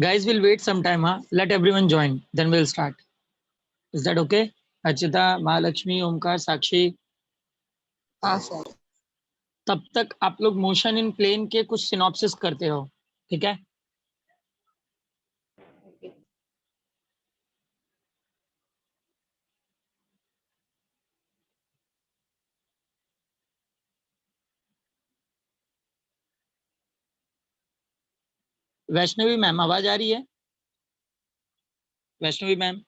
Guys, we'll wait some time, huh? Let everyone join, then we'll start. Is that okay? Achita, Mahalakshmi, Omkar, Sakshi. हाँ sir. तब तक आप लोग motion in plane के कुछ synopsis करते हो, ठीक है? वैष्णवी मैम, आवाज आ रही है? Vaishnavi ma'am,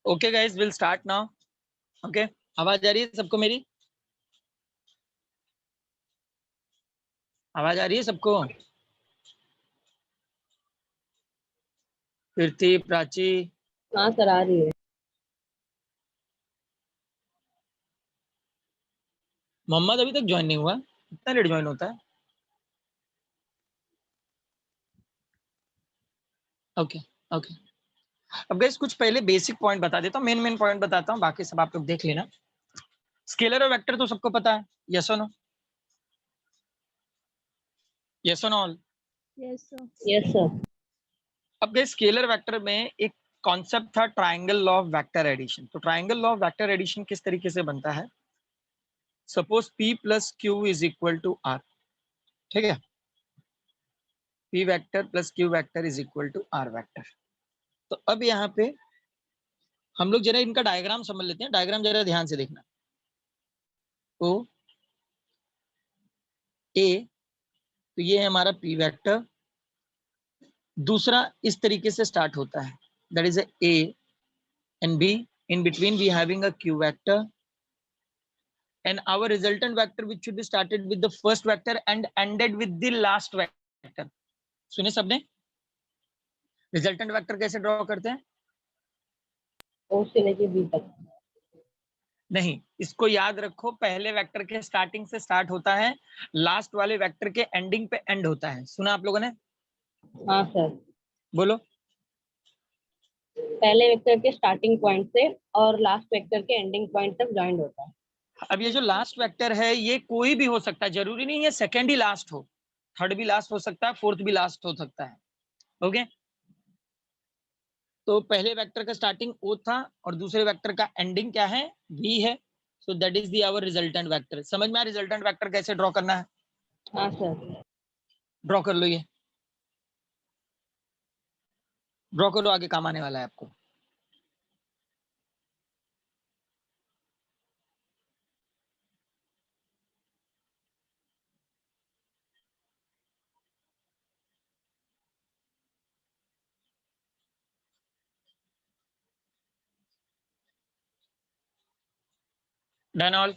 Okay guys, we'll start now. Okay, आवाज आ रही है सबको मेरी? आवाज आ रही है सबको? कीर्ति, प्राची, हाँ सर आ रही है। मोहम्मद अभी तक ज्वाइन नहीं हुआ, इतना लेट ज्वाइन होता है? Okay okay. अब गाइस कुछ पहले बेसिक पॉइंट बता देता हूँ, मेन पॉइंट बताता हूँ, बाकी सब आप लोग देख लेना। स्केलर और वेक्टर तो सबको पता है, यस और नो? यस और no all? Yes sir. Yes sir. अब गाइस स्केलर वेक्टर में एक कॉन्सेप्ट था triangle law of vector addition. तो triangle law of vector addition किस तरीके से बनता है? Suppose P plus Q is equal to R, ठीक है, P vector plus Q vector is equal to R vector. तो अब यहाँ पे हम लोग जरा इनका डायग्राम समझ लेते हैं, डायग्राम जरा ध्यान से देखना। ओ ए, तो ये है हमारा P वेक्टर, दूसरा इस तरीके से स्टार्ट होता है, that is A and B, in between we having a Q vector and our resultant vector which should be started with the first vector and ended with the last vector। सुने सबने? Resultant vector कैसे draw करते हैं? O से लेके B तक। नहीं, इसको याद रखो, पहले वेक्टर के स्टार्टिंग से स्टार्ट होता है, लास्ट वाले वेक्टर के एंडिंग पे एंड होता है। सुना आप लोगों ने? हाँ सर। बोलो। पहले वेक्टर के स्टार्टिंग पॉइंट से और लास्ट वेक्टर के एंडिंग पॉइंट तक ज्वाइंट होता है। अब ये जो लास्ट वेक्टर है ये कोई भी हो सकता है, जरूरी नहीं है सेकेंड ही लास्ट हो, थर्ड भी लास्ट हो सकता है, फोर्थ भी लास्ट हो सकता है। ओके, तो पहले वेक्टर का स्टार्टिंग O था और दूसरे वेक्टर का एंडिंग क्या है? V है। So that is the our resultant vector. समझ में आया रिजल्टेंट वेक्टर कैसे ड्रॉ करना है? हाँ सर। ड्रॉ कर लो, ये ड्रॉ करो, आगे काम आने वाला है आपको। Done all?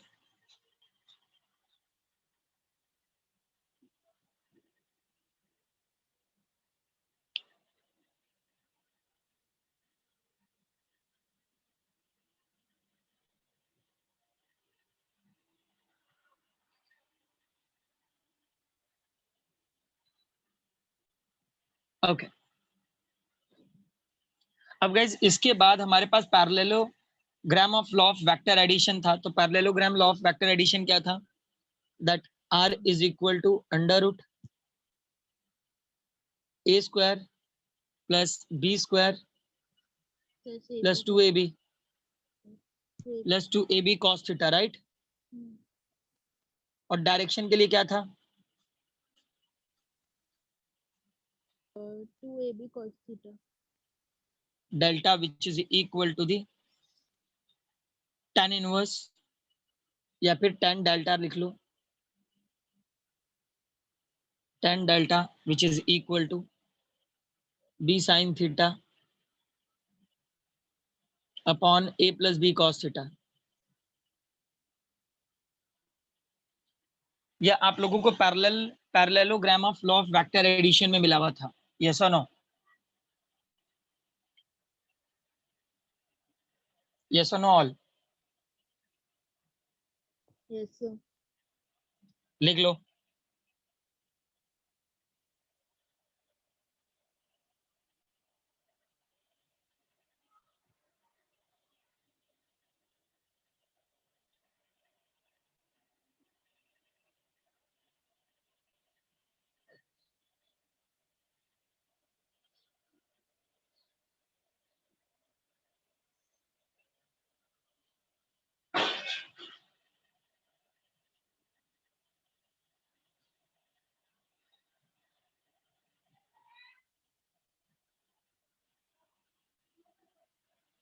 ओके, अब गाइस इसके बाद हमारे पास parallelogram of law of vector addition था। तो parallelogram law of vector addition क्या था? That R is equal to under root A square plus B square plus 2AB plus 2AB cos theta, right? और direction के लिए क्या था? 2AB cos theta। Delta which is equal to the tan inverse, या फिर tan delta लिख लो, tan delta which is equal to B sin theta upon A plus B cos theta. यह आप लोगों को parallelogram of law of vector addition में मिला हुआ था, यस और नो? यस और नो ऑल? Yes sir. लिख लो।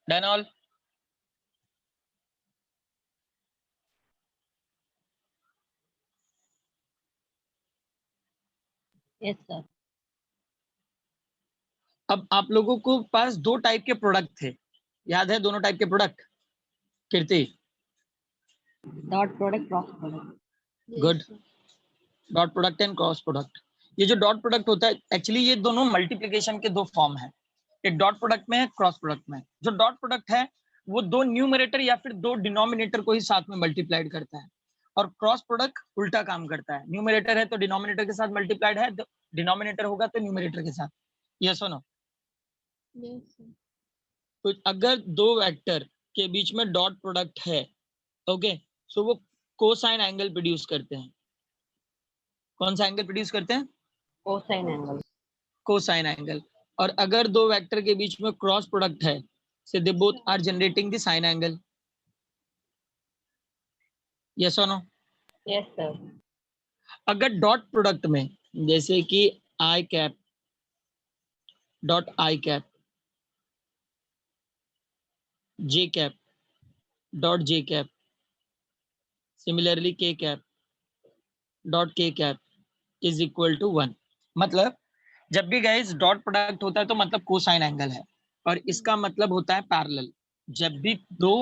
Done all? Yes sir. अब आप लोगों को पास दो टाइप के प्रोडक्ट थे, याद है दोनों टाइप के product? Kirti? Dot product, cross product. Good, dot product and cross product. ये जो डॉट प्रोडक्ट होता है एक्चुअली ये दोनों मल्टीप्लिकेशन के दो फॉर्म है, एक डॉट प्रोडक्ट में है, क्रॉस प्रोडक्ट में है। जो डॉट प्रोडक्ट है वो दो न्यूमरेटर या फिर दो डिनोमिनेटर को ही साथ में मल्टीप्लाइड करता है, और क्रॉस प्रोडक्ट उल्टा काम करता है, न्यूमरेटर है तो डिनोमिनेटर के साथ मल्टीप्लाइड है, डिनोमिनेटर होगा तो न्यूमरेटर के साथ। यस और नो? तो अगर दो वेक्टर के बीच में डॉट प्रोडक्ट है, ओके, सो वो कोसाइन एंगल प्रोड्यूस करते हैं। कौन सा एंगल प्रोड्यूस करते हैं? Cosine angle. Cosine angle. और अगर दो वेक्टर के बीच में क्रॉस प्रोडक्ट है, से they both are generating the sine angle. Yes और नो? Yes, sir. अगर डॉट प्रोडक्ट में जैसे कि I cap dot I cap, J cap dot J cap, similarly K cap dot K cap is equal to 1, मतलब जब भी guys dot product होता है तो मतलब कोसाइन एंगल है, और इसका मतलब होता है पैरेलल। जब भी दो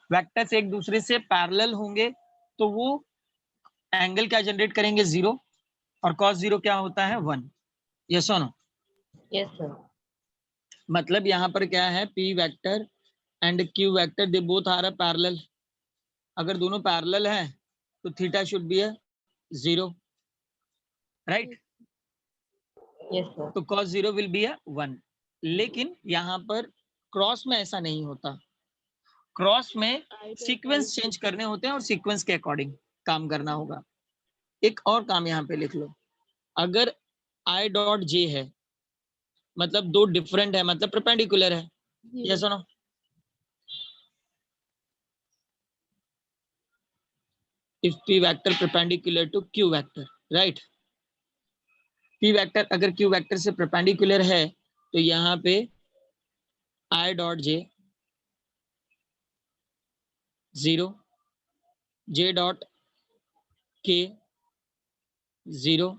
वेक्टर्स एक दूसरे से पैरेलल होंगे तो वो एंगल क्या जनरेट करेंगे, 0, और cos 0 क्या होता है, 1। यस और नो? Yes, sir. मतलब यहाँ पर क्या है, p vector and q vector they both are a parallel. अगर दोनों पैरेलल है तो theta should be a 0, right? Yes, sir. तो cos 0 विल बी अ 1। लेकिन यहाँ पर क्रॉस में ऐसा नहीं होता। क्रॉस में सीक्वेंस चेंज करने होते हैं और सीक्वेंस के अकॉर्डिंग काम करना होगा। एक और काम यहाँ पे लिख लो, अगर आई डॉट जे है मतलब दो डिफरेंट है, मतलब परपेंडिकुलर है। यस और no? If p vector perpendicular to q vector, right? p vector अगर q वेक्टर से परपेंडिकुलर है तो यहाँ पे i dot j 0, j dot k 0,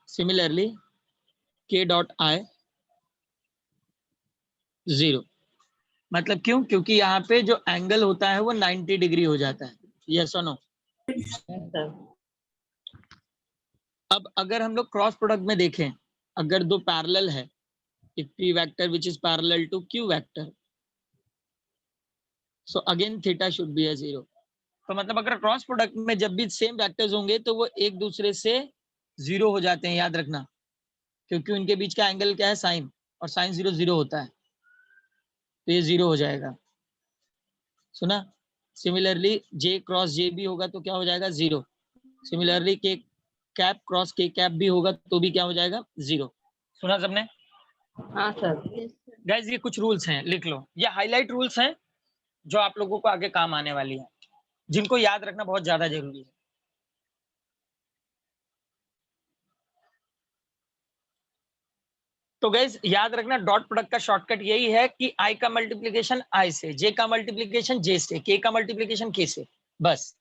similarly k dot i 0। मतलब क्यों? क्योंकि यहाँ पे जो एंगल होता है वो 90 डिग्री हो जाता है। यस और नो? Yes, sir. अब अगर हम लोग क्रॉस प्रोडक्ट में देखें, अगर दो पैरेलल है, if p vector which is parallel to q vector, so again theta should be a 0। तो मतलब अगर क्रॉस प्रोडक्ट में जब भी सेम वेक्टर्स होंगे तो वो एक दूसरे से 0 हो जाते हैं, याद रखना, क्योंकि उनके बीच का एंगल क्या है, साइन, और साइन 0 0 होता है, तो ये 0 हो जाएगा। सुना? सिमिलरली j क्रॉस जे भी होगा तो क्या हो जाएगा, 0। Similarly K cap cross k cap भी होगा तो भी क्या हो जाएगा, 0। सुना सबने? हाँ, sir. गाइस ये कुछ रूल्स हैं, लिख लो, ये हाईलाइट रूल्स हैं जो आप लोगों को आगे काम आने वाली है, जिनको याद रखना बहुत ज्यादा जरूरी है। तो गाइस याद रखना, डॉट प्रोडक्ट का शॉर्टकट यही है कि आई का मल्टीप्लीकेशन आई से, जे का मल्टीप्लीकेशन जे से, के का मल्टीप्लीकेशन के से, बस।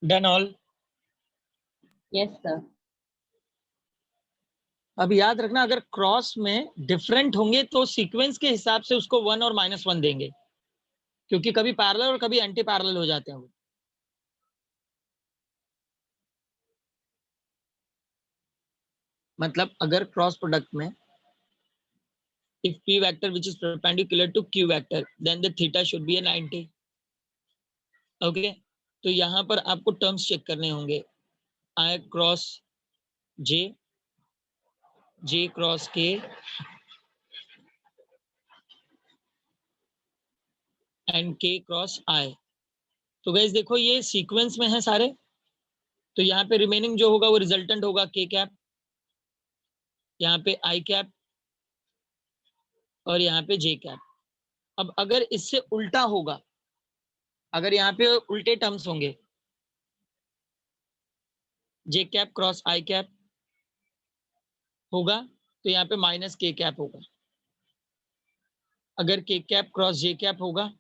Done all? Yes, sir. अब याद रखना, अगर क्रॉस में डिफरेंट होंगे तो सीक्वेंस के हिसाब से उसको 1 और -1 देंगे, क्योंकि कभी पैरेलल और कभी एंटी पैरेलल हो जाते हैं वो। मतलब अगर क्रॉस प्रोडक्ट में if p vector which is perpendicular to q vector then the theta should be a 90। Okay, तो यहाँ पर आपको टर्म्स चेक करने होंगे, i cross j, j cross k and k cross i। तो गाइस देखो ये सीक्वेंस में है सारे, तो यहाँ पे रिमेनिंग जो होगा वो रिजल्टेंट होगा k कैप, यहाँ पे i कैप, और यहाँ पे j कैप। अब अगर इससे उल्टा होगा, अगर यहाँ पे उल्टे टर्म्स होंगे, जे कैप क्रॉस आई कैप होगा तो यहाँ पे माइनस के कैप होगा। अगर k cap cross j cap होगा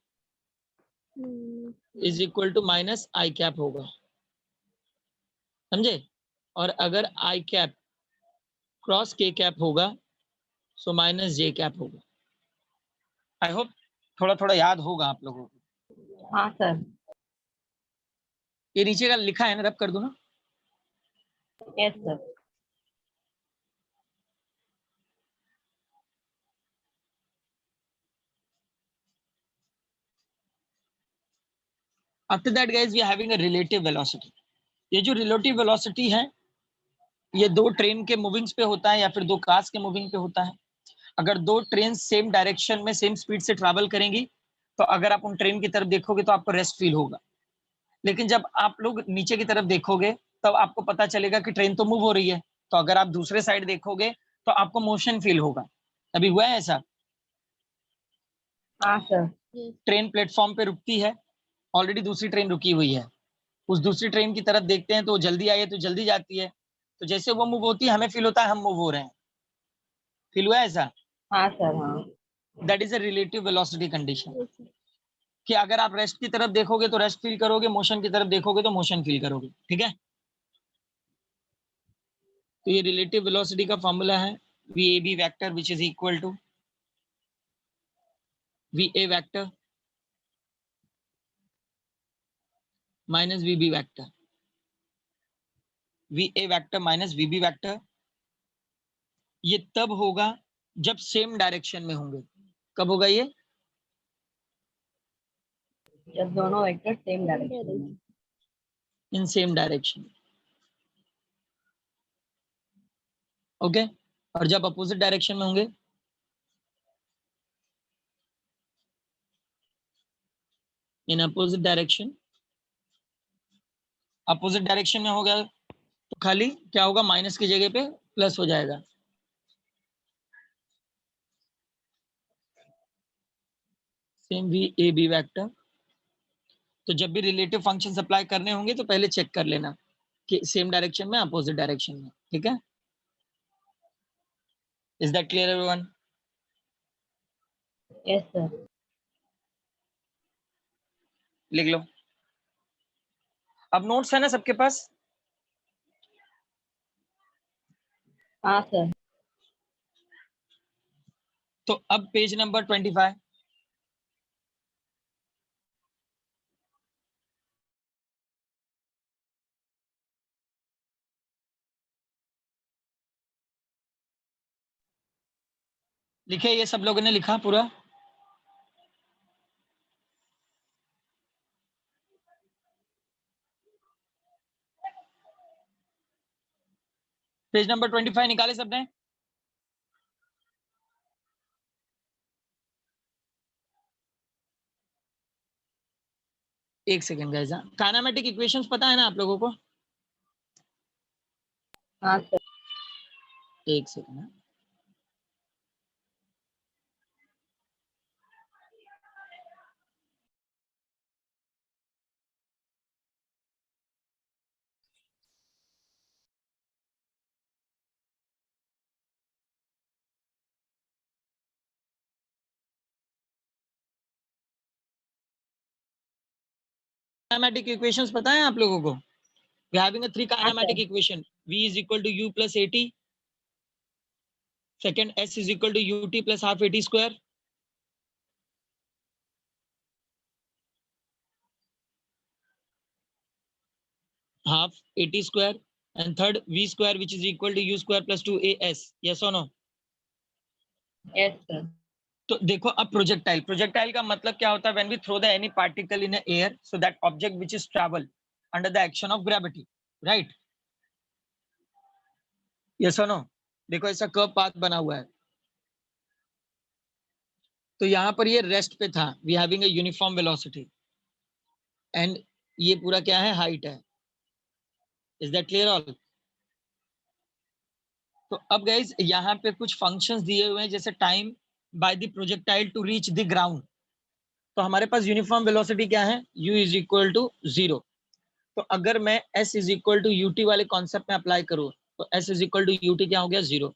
is equal to minus i cap होगा, समझे? और अगर i cap cross k cap होगा सो माइनस जे कैप होगा। आई होप थोड़ा थोड़ा याद होगा आप लोगों को। हाँ सर। ये नीचे का लिखा है ना, रब कर दो ना। Yes sir. After that guys we are having a relative velocity. ये जो रिलेटिव वेलोसिटी है ये दो ट्रेन के मूविंग्स पे होता है या फिर दो कार्स के मूविंग पे होता है। अगर दो ट्रेन सेम डायरेक्शन में सेम स्पीड से ट्रैवल करेंगी तो अगर आप उन ट्रेन की तरफ देखोगे तो आपको रेस्ट फील होगा, लेकिन जब आप लोग नीचे की तरफ देखोगे तब आपको पता चलेगा कि ट्रेन तो मूव हो रही है। तो अगर आप दूसरे साइड देखोगे तो आपको मोशन फील होगा। अभी हुआ है ऐसा? हाँ सर। ट्रेन प्लेटफॉर्म पे रुकती है, ऑलरेडी दूसरी ट्रेन रुकी हुई है, उस दूसरी ट्रेन की तरफ देखते हैं तो वो जल्दी आई है तो जल्दी जाती है, तो जैसे वो मूव होती है हमें फील होता है हम मूव हो रहे हैं। फील हुआ है ऐसा? हाँ सर। हाँ। That is a relative velocity condition कि अगर आप रेस्ट की तरफ देखोगे तो रेस्ट फील करोगे, मोशन की तरफ देखोगे तो मोशन फील करोगे। ठीक है, तो ये रिलेटिव वेलोसिटी का फॉर्मूला है VAB vector which is equal to VA vector minus VB vector. VA vector minus VB vector ये तब होगा जब सेम डायरेक्शन में होंगे। कब होगा ये? जब दोनों वेक्टर सेम डायरेक्शन में। In same direction. ओके, और जब अपोजिट डायरेक्शन में होंगे in opposite direction. Opposite direction में होगा तो खाली क्या होगा, माइनस की जगह पे प्लस हो जाएगा। Same VAB vector. तो जब भी रिलेटिव फंक्शन अप्लाई करने होंगे तो पहले चेक कर लेना कि सेम डायरेक्शन में अपोजिट डायरेक्शन में। ठीक है, is that clear everyone? Yes sir. लिख लो। अब नोट्स है ना सबके पास? हाँ सर। तो अब पेज नंबर 25। लिखे ये सब लोगों ने लिखा पूरा? पेज नंबर 25 निकाले सबने? एक सेकेंड गाइस, काइनेमेटिक इक्वेशंस पता है ना आप लोगों को? हाँ सर। एक सेकेंड। काइनेमेटिक इक्वेशंस पता है आप लोगों को? वी हैविंग अ थ्री हाँ kinematic sir. Equation. V is equal to U plus AT, second S is equal to UT plus half AT square, half AT square, and third V square which is equal to U square plus 2AS. Yes or no? Yes sir. तो देखो अब projectile, projectile का मतलब क्या होता है? When we throw the any particle in air so that object which is travel under the action of gravity, right? Yes और no? देखो ऐसा कर्व पाथ बना हुआ है, तो यहाँ पर ये रेस्ट पे था, we having a uniform velocity, and ये पूरा क्या है, हाइट है। Is that clear all? तो अब गाइस यहाँ पे कुछ फंक्शंस दिए हुए हैं जैसे time by the projectile to reach the ground. तो हमारे पास यूनिफॉर्म वेलोसिटी क्या है? U is equal to 0। तो अगर मैं s is equal to u t वाले कॉन्सेप्ट में अप्लाई करूँ तो s is equal to u t क्या हो गया 0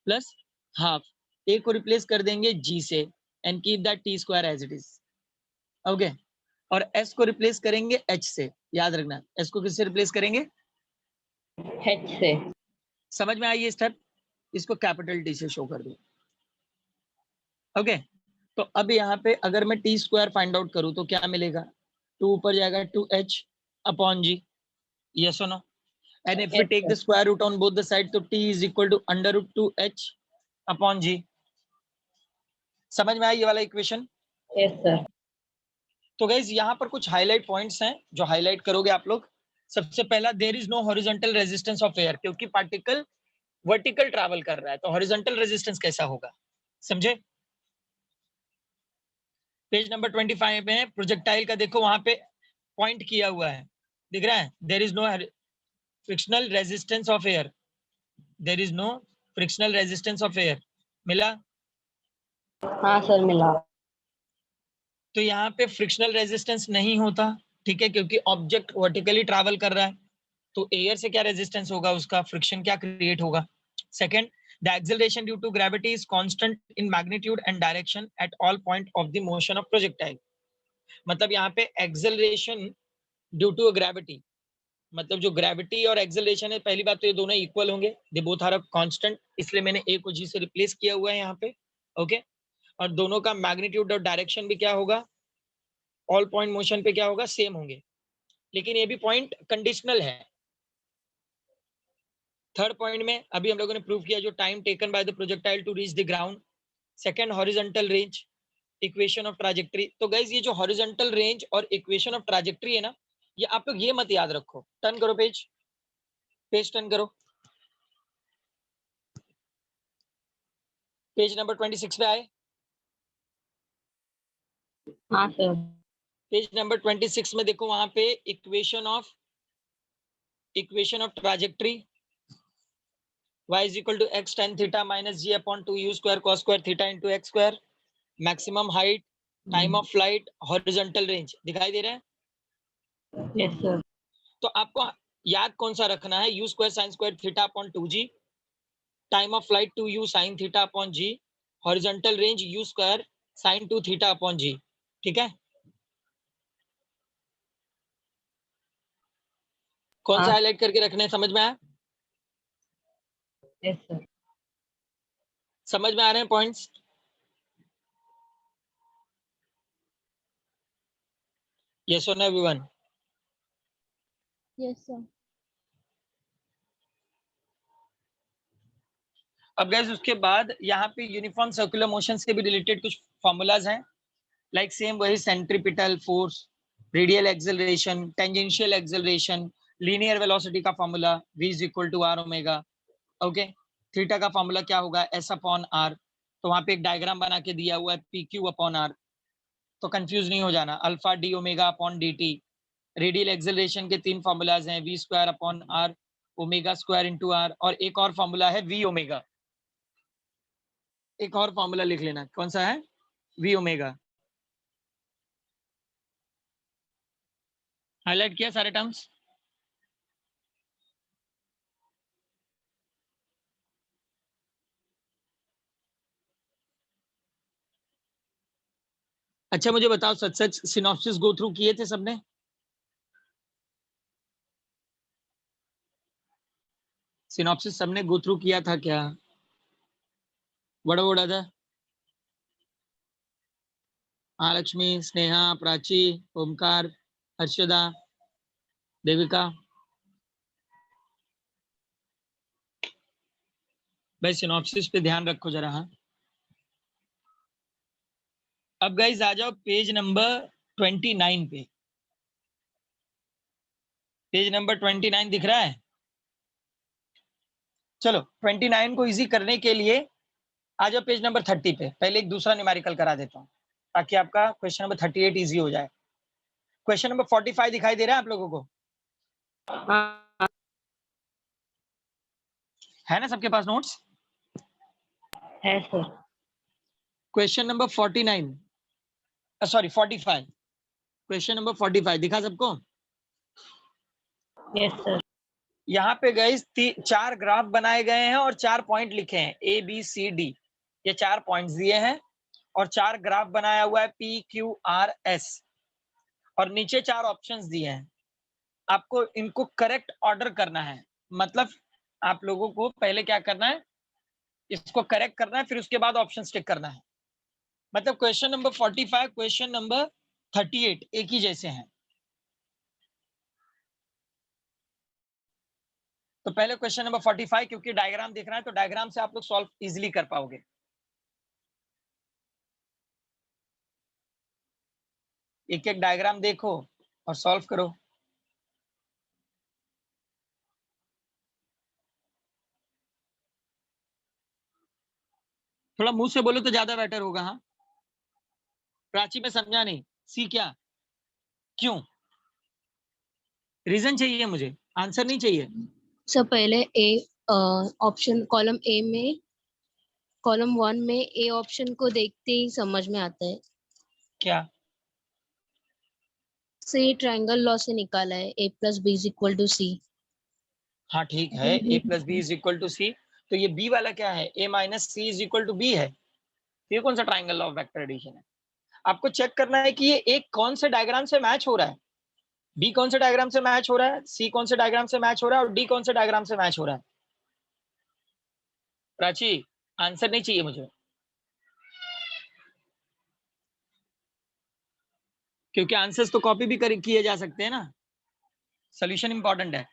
प्लस हाफ a को रिप्लेस कर देंगे g से and keep that t square as it is okay और s को रिप्लेस करेंगे h से याद रखना s को किससे रिप्लेस करेंगे h से समझ में आई ये स्टेप इसको कैपिटल T से शो कर दो ओके तो अब यहाँ पे अगर मैं टी स्क्वायर फाइंड आउट करूँ तो क्या मिलेगा 2 ऊपर जाएगा 2h upon g yes or no and if we Yes, take sir. the square root on both the sides तो t is equal to under root 2h upon g समझ में आई ये वाला इक्वेशन Yes, sir. तो guys यहाँ पर कुछ highlight points हैं जो हाईलाइट करोगे आप लोग सबसे पहला there is no horizontal resistance of air क्योंकि पार्टिकल वर्टिकल ट्रैवल कर रहा है तो हॉरिजॉन्टल रेजिस्टेंस कैसा होगा समझे पेज नंबर 25 में है प्रोजेक्टाइल का देखो वहां पे पॉइंट किया हुआ है दिख रहा है there is no frictional resistance of air there is no frictional resistance of air मिला हाँ सर मिला तो यहाँ पे फ्रिक्शनल रेजिस्टेंस नहीं होता ठीक है क्योंकि ऑब्जेक्ट वर्टिकली ट्रैवल कर रहा है तो एयर से क्या रेजिस्टेंस होगा उसका फ्रिक्शन क्या क्रिएट होगा second the acceleration due to gravity is constant in magnitude and direction at all point of the motion of projectile मतलब यहाँ पे एक्सेलरेशन ड्यू टू ग्रेविटी मतलब जो ग्रेविटी और एक्सेलरेशन है पहली बात तो ये दोनों इक्वल होंगे दे बोथ आर कांस्टेंट इसलिए मैंने ए को जी से रिप्लेस किया हुआ है यहाँ पे ओके और दोनों का मैग्नीट्यूड और डायरेक्शन भी क्या होगा ऑल पॉइंट मोशन पे क्या होगा सेम होंगे लेकिन ये भी पॉइंट कंडीशनल है थर्ड पॉइंट में अभी हम लोगों ने प्रूव किया जो time taken by the projectile to reach the ground second horizontal range equation of trajectory तो गाइस ये जो हॉरिजॉन्टल रेंज और इक्वेशन ऑफ ट्रैजेक्टरी है ना ये आप लोग ये मत याद रखो टर्न करो पेज टर्न करो पेज नंबर 26 पे आए हाँ सर पेज नंबर 26 में देखो वहां पे equation of trajectory y is equal to x tan theta minus g upon 2 u square cos square theta into x square maximum height time of flight horizontal range दिखाई दे रहा है yes sir तो आपको याद कौन सा रखना है u square sin square theta upon 2g time of flight 2u sin theta upon g horizontal range u square sin 2 theta upon g ठीक है कौन सा हाँ हाईलाइट करके रखना है समझ में आया यस सर समझ में आ रहे हैं points yes or no everyone Yes, sir. अब गाइस उसके बाद यहाँ पे यूनिफॉर्म सर्कुलर मोशन से भी रिलेटेड कुछ फॉर्मूलाज हैं लाइक सेम वही centripetal force radial acceleration tangential acceleration linear velocity का formula v is equal to r omega okay theta का फॉर्मूला क्या होगा s अपॉन r तो वहां पे एक डायग्राम बना के दिया हुआ है pq अपॉन r तो कंफ्यूज नहीं हो जाना alpha D omega upon dt radial acceleration के 3 फॉर्मूलाज हैं v square upon r omega square into r और एक और फॉर्मूला है v ओमेगा एक और फॉर्मूला लिख लेना कौन सा है v ओमेगा हाईलाइट किया सारे टर्म्स अच्छा मुझे बताओ सच सच सिनॉप्सिस गो थ्रू किए थे सबने सिनॉप्सिस सबने गो थ्रू किया था क्या बड़ा था महालक्ष्मी स्नेहा प्राची ओमकार हर्षदा देविका भाई सिनॉप्सिस पे ध्यान रखो जरा हाँ अब गाइस आ जाओ पेज नंबर 29 पे पेज नंबर 29 दिख रहा है चलो 29 को इजी करने के लिए आ जाओ पेज नंबर 30 पे पहले एक दूसरा न्यूमेरिकल करा देता हूँ ताकि आपका क्वेश्चन नंबर 38 इजी हो जाए क्वेश्चन नंबर 45 दिखाई दे रहा है आप लोगों को हाँ है ना सबके पास नोट्स है sir question number 49 sorry 45 question number 45 दिखा सबको यस सर। यहाँ पे गए 4 ग्राफ बनाए गए हैं और 4 पॉइंट लिखे हैं ए बी सी डी, ये 4 पॉइंट्स दिए हैं और 4 ग्राफ बनाया हुआ है पी क्यू आर एस और नीचे 4 ऑप्शंस दिए हैं। आपको इनको करेक्ट ऑर्डर करना है, मतलब आप लोगों को पहले क्या करना है, इसको करेक्ट करना है, फिर उसके बाद ऑप्शन टिक करना है। मतलब क्वेश्चन नंबर 45, क्वेश्चन नंबर 38 एक ही जैसे हैं। तो पहले क्वेश्चन नंबर 45, क्योंकि डायग्राम दिख रहा है तो डायग्राम से आप लोग सॉल्व इजीली कर पाओगे। एक एक डायग्राम देखो और सॉल्व करो। थोड़ा मुंह से बोलो तो ज्यादा बेटर होगा। हाँ प्राची, में समझा नहीं। सी क्या, क्यों? रीजन चाहिए मुझे, आंसर नहीं चाहिए। सर पहले ए ऑप्शन कॉलम ए में, कॉलम 1 में ए ऑप्शन को देखते ही समझ में आता है। क्या? से ट्रायंगल लॉ से निकाला है a plus B is equal to C. हाँ ठीक है, A plus B is equal to C, तो ये बी वाला क्या है, A minus C is equal to B है। ये कौन सा ट्राइंगल ऑफ वेक्टर एडिशन है? आपको चेक करना है कि ये एक कौन से डायग्राम से मैच हो रहा है, बी कौन से डायग्राम से मैच हो रहा है, सी कौन से डायग्राम से मैच हो रहा है और डी कौन से डायग्राम से मैच हो रहा है। प्राची, आंसर नहीं चाहिए मुझे, क्योंकि आंसर्स तो कॉपी भी किए जा सकते हैं ना, सोल्यूशन इंपॉर्टेंट है।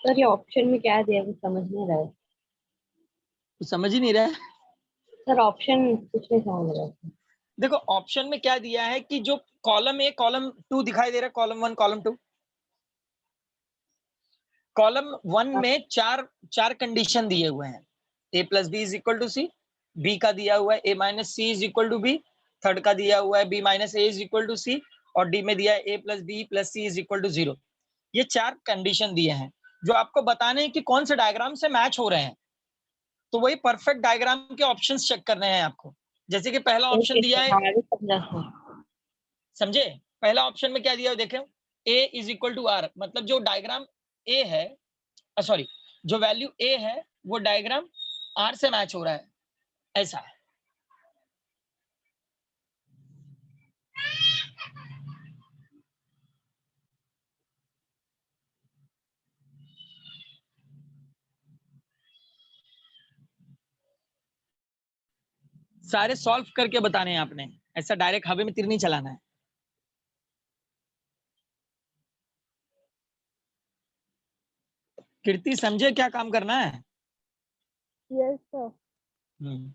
सर ये ऑप्शन में क्या दिया है वो समझ नहीं रहा है। तो समझ ही नहीं रहा है। सर ऑप्शन कुछ नहीं समझ रहा है। देखो ऑप्शन में क्या दिया है कि जो कॉलम ए कॉलम 2 दिखाई दे रहा है, कॉलम 1 कॉलम 2, कॉलम 1 में चार कंडीशन दिए हुए हैं, A plus B is equal to C, B का दिया हुआ है A minus C is equal to B, third का दिया हुआ है B minus A is equal to C और डी में दिया है A plus B plus C is equal to 0। ये 4 कंडीशन दिए हैं जो आपको बताने हैं कि कौन से डायग्राम से मैच हो रहे हैं। तो वही परफेक्ट डायग्राम के ऑप्शंस चेक करने हैं आपको। जैसे कि पहला ऑप्शन ओके दिया सर, है, हाँ मैं भी समझा सर। समझे? पहला ऑप्शन में क्या दिया है देखें, ए इज इक्वल टू आर, मतलब जो डायग्राम ए है, सॉरी, जो वैल्यू ए है वो डायग्राम आर से मैच हो रहा है, ऐसा है। सारे सॉल्व करके बताने हैं आपने, ऐसा डायरेक्ट हवा में तीर नहीं चलाना है। कीर्ति समझे क्या काम करना है? Yes sir. हम्म।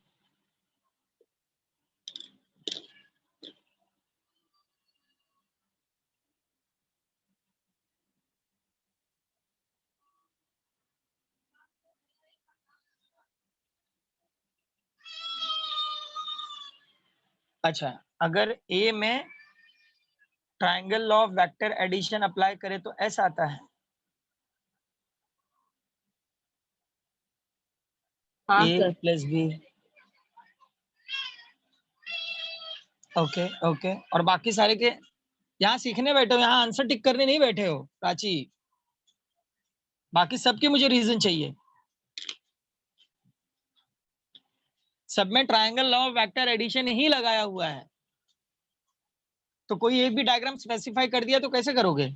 अच्छा, अगर ए में triangle law of vector addition apply करें तो ऐसा आता है, हाँ A sir. Plus B, okay okay, और बाकी सारे के यहाँ सीखने बैठे हो, यहाँ आंसर टिक करने नहीं बैठे हो प्राची, बाकी सबके मुझे रीजन चाहिए। सब में triangle law of vector addition ही लगाया हुआ है, तो कोई एक भी डायग्राम स्पेसिफाई कर दिया तो कैसे करोगे?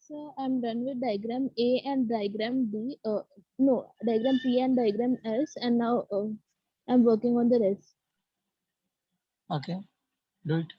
So I'm done with diagram A and diagram D. No, diagram P and diagram S, and now I'm working on the rest. Okay, do it.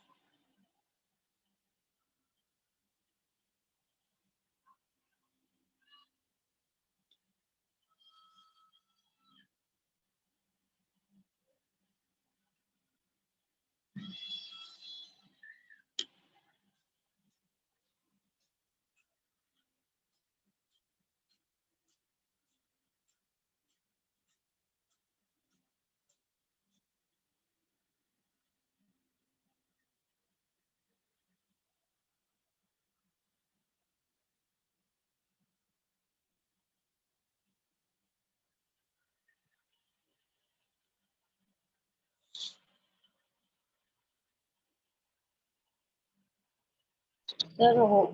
Sir हो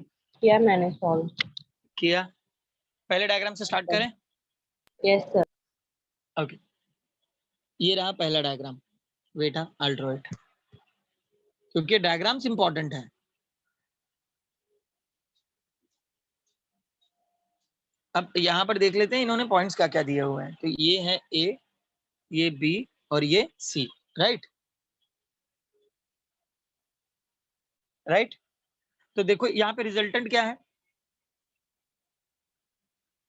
किया मैंने सॉल्व। किया? पहले डायग्राम से स्टार्ट करें? Yes sir. ओके, ये रहा पहला डायग्राम। वेट अल्ट्रा वेट, क्योंकि डायग्राम्स इंपॉर्टेंट है। अब यहाँ पर देख लेते हैं इन्होंने पॉइंट्स क्या क्या दिए हुए हैं। तो ये है ए, ये बी और ये सी, राइट राइट। तो देखो यहाँ पे रिजल्टेंट क्या है,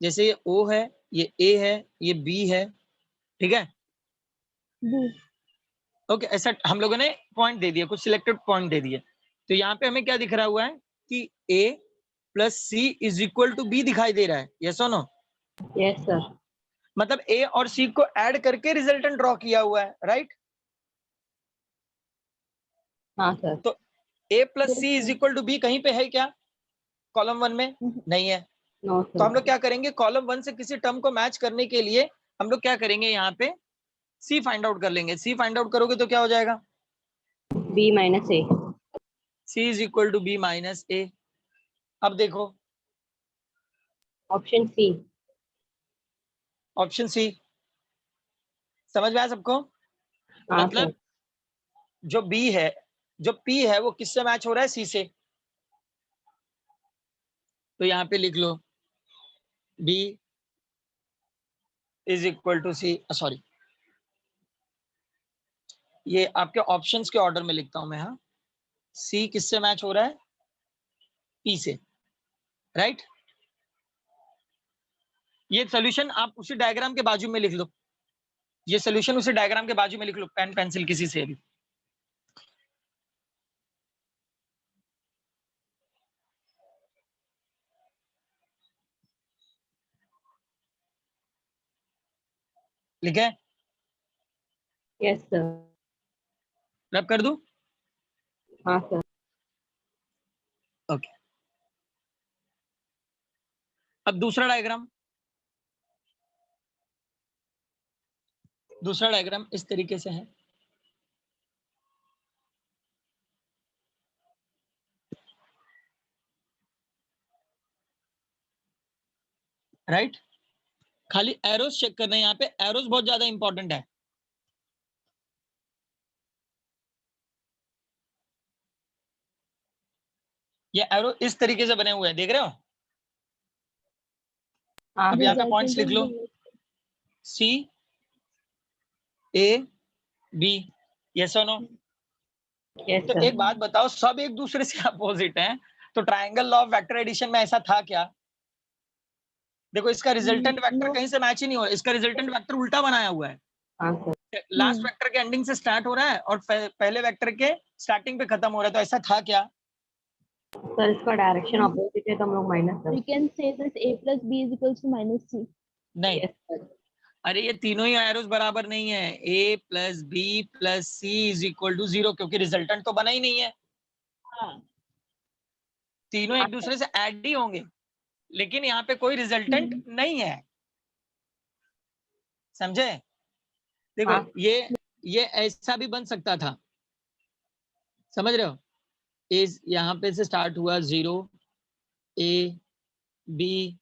जैसे ये ओ है, ये ए है, ये बी है, ठीक है। ओके, ऐसा हम लोगों ने पॉइंट दे दिया, कुछ सिलेक्टेड पॉइंट दे दिए। तो यहाँ पे हमें क्या दिख रहा हुआ है कि A plus C is equal to B दिखाई दे रहा है, यस और नो? Yes sir. मतलब ए और सी को ऐड करके रिजल्टेंट ड्रॉ किया हुआ है, राइट? हाँ सर। तो A plus C is equal to B कहीं पे है क्या कॉलम 1 में? नहीं है। नो तो हम सर। लोग क्या करेंगे, कॉलम 1 से किसी टर्म को मैच करने के लिए हम लोग क्या करेंगे, यहाँ पे सी फाइंड आउट कर लेंगे। सी फाइंड आउट करोगे तो क्या हो जाएगा, B minus A. C is equal to B minus A. अब देखो ऑप्शन सी। ऑप्शन सी, समझ में आया सबको? हाँ मतलब सर। जो बी है, जो पी है वो किससे मैच हो रहा है, सी से। तो यहाँ पे लिख लो B is equal to C, sorry ये आपके ऑप्शंस के ऑर्डर में लिखता हूं मैं। हाँ, सी किससे मैच हो रहा है, पी से, राइट। ये सॉल्यूशन आप उसी डायग्राम के बाजू में लिख लो, ये सॉल्यूशन उसी डायग्राम के बाजू में लिख लो, पेन पेंसिल किसी से भी। लिखे? Yes sir. रब कर दूं? हाँ सर। ओके, अब दूसरा डायग्राम। दूसरा डायग्राम इस तरीके से है, राइट। खाली एरोस चेक करना है, यहाँ पे एरोस बहुत ज्यादा इंपॉर्टेंट है। ये एरो इस तरीके से बने हुए हैं, देख रहे हो? हाँ अब यहाँ पे सर। पॉइंट्स लिख लो, सी ए बी, यस और नो? यस तो सर। एक बात बताओ, सब एक दूसरे से अपोजिट हैं, तो triangle law of vector addition में ऐसा था क्या? देखो इसका रिजल्टेंट वेक्टर कहीं से मैच ही नहीं हो रहा, इसका रिजल्टेंट वेक्टर उल्टा बनाया हुआ है। हाँ सर। लास्ट वेक्टर के एंडिंग से स्टार्ट हो रहा है और पहले वेक्टर के स्टार्टिंग पे खत्म हो रहा है, तो ऐसा था क्या? सर इसका डायरेक्शन ऑपोजिट है तो हम लोग माइनस कर। We can say that a plus b is equals to minus c. नहीं, यस सर। अरे ये तीनों ही एरोस बराबर नहीं है। a plus B plus C is equal to 0, क्योंकि रिजल्टेंट तो बना ही नहीं है। हाँ। तीनों एक दूसरे से ऐड ही होंगे, लेकिन यहाँ पे कोई रिजल्टेंट नहीं है, समझे? देखो हाँ ये ऐसा भी बन सकता था, समझ रहे हो? इस यहाँ पे से स्टार्ट हुआ 0 ए बी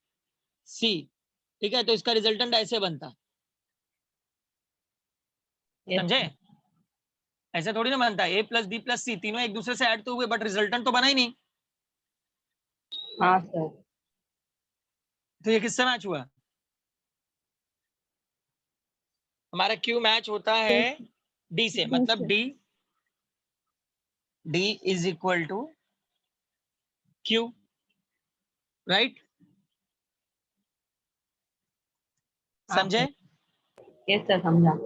सी, ठीक है, तो इसका रिजल्टेंट ऐसे बनता, यस समझे? सर। ऐसे थोड़ी ना बनता है, ए प्लस बी प्लस सी तीनों एक दूसरे से ऐड तो हुए, बट रिजल्टेंट तो बना ही नहीं। हाँ सर। तो ये किससे मैच हुआ? हमारा क्यू मैच होता है डी से, मतलब D is equal to Q, right? हाँ समझे? सर। यस सर समझा।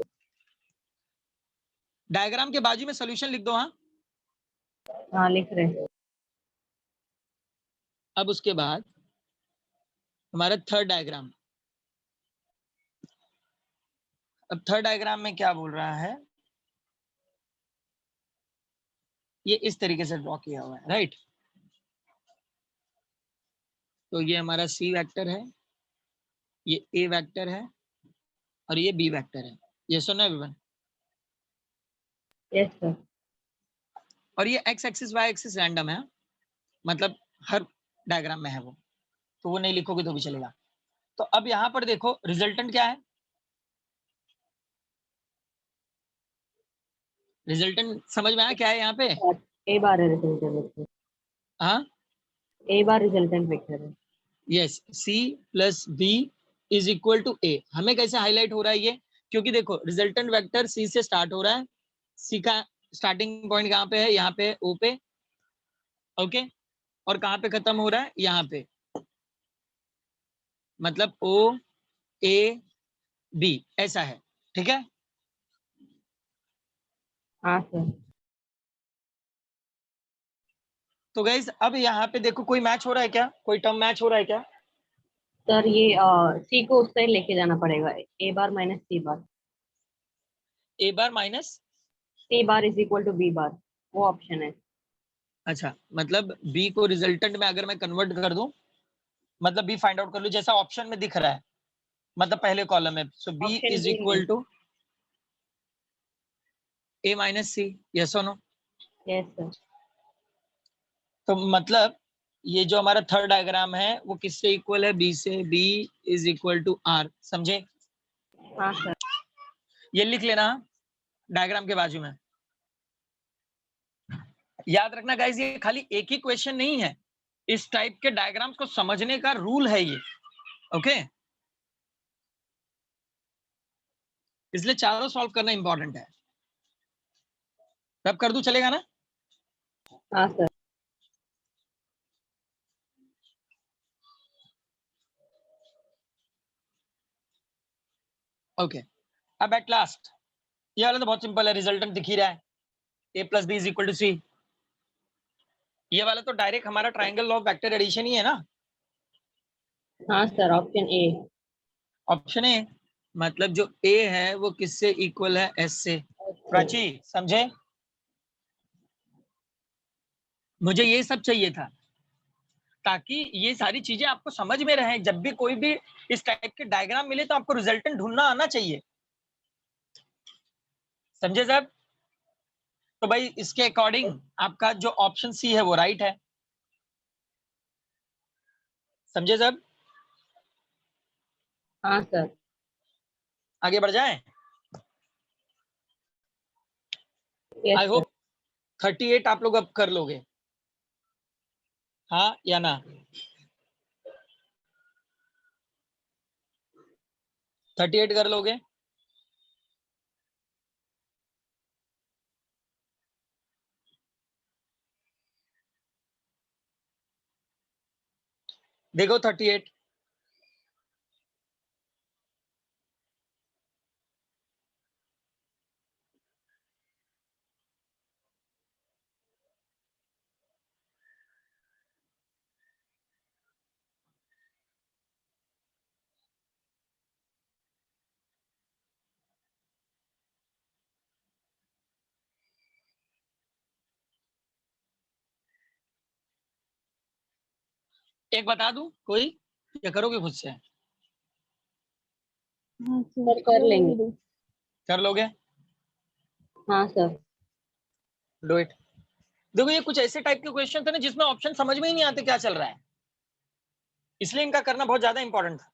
डायग्राम के बाजू में सॉल्यूशन लिख दो। हाँ, हाँ लिख रहे हैं। अब उसके बाद हमारा थर्ड डायग्राम। अब थर्ड डायग्राम में क्या बोल रहा है, ये इस तरीके से ड्रॉ किया हुआ है, राइट? तो ये हमारा सी वेक्टर है, ये ए वेक्टर है और ये बी वेक्टर है, ये सुनो एवरीवन। Yes sir. और ये X axis Y axis random है, मतलब हर डायग्राम में है वो, तो वो नहीं लिखोगे तो भी चलेगा। तो अब यहाँ पर देखो रिजल्टेंट क्या है, रिजल्टेंट समझ में आया क्या है यहाँ पे? ए बार है रिजल्टेंट वेक्टर, हाँ ए बार रिजल्टेंट वेक्टर है। Yes, C plus B is equal to A. हमें कैसे हाईलाइट हो रहा है ये, क्योंकि देखो रिजल्टेंट वेक्टर सी से स्टार्ट हो रहा है, सी का स्टार्टिंग पॉइंट कहाँ पे है, यहाँ पे ओ पे, ओके, और कहाँ पे खत्म हो रहा है, यहाँ पे, मतलब ओ ए बी ऐसा है, ठीक है। हाँ सर। तो गाइस अब यहाँ पे देखो कोई मैच हो रहा है क्या, कोई टर्म मैच हो रहा है क्या? सर ये सी को उस साइड लेके जाना पड़ेगा, A bar minus C bar. A bar minus, C bar is equal to B bar, वो ऑप्शन है। अच्छा मतलब बी को रिजल्टेंट में अगर मैं कन्वर्ट कर दूं, मतलब बी फाइंड आउट कर लूं जैसा ऑप्शन में दिख रहा है, मतलब पहले कॉलम में, so B option is B में। Equal to A minus C, yes और नो? Yes sir. तो मतलब ये जो हमारा थर्ड डायग्राम है वो किससे इक्वल है, बी से, B is equal to R, समझे? हाँ सर। ये लिख लेना डायग्राम के बाजू में। याद रखना गाइस ये खाली एक ही क्वेश्चन नहीं है, इस टाइप के डायग्राम्स को समझने का रूल है ये, ओके। इसलिए चारों सॉल्व करना इंपॉर्टेंट है। अब कर दूं चलेगा ना? हाँ सर। ओके अब एट लास्ट ये वाला तो बहुत सिंपल है, रिजल्टेंट दिख ही रहा है, A plus B is equal to C. ये वाला तो डायरेक्ट हमारा triangle law of vector addition ही है ना, हाँ sir, option A. Option A. मतलब जो ए है वो किससे इक्वल है, एस से। प्राची समझे? मुझे ये सब चाहिए था ताकि ये सारी चीजें आपको समझ में रहे, जब भी कोई भी इस टाइप के डायग्राम मिले तो आपको रिजल्टेंट ढूंढना आना चाहिए, समझे साहब? तो भाई इसके अकॉर्डिंग आपका जो ऑप्शन सी है वो राइट है, समझे साहब? हाँ सर। आगे बढ़ जाएं। Yes I sir. होप 38 आप लोग अब कर लोगे, हाँ या ना? 38 कर लोगे? देखो 38, एक बता दूं कोई, या करोगे खुद से? हाँ सर सर, कर वो लेंगे। will do. कर लोगे? हाँ सर। Do it. देखो ये कुछ ऐसे टाइप के क्वेश्चन थे ना जिसमें ऑप्शन समझ में ही नहीं आते क्या चल रहा है, इसलिए इनका करना बहुत ज्यादा इंपॉर्टेंट था।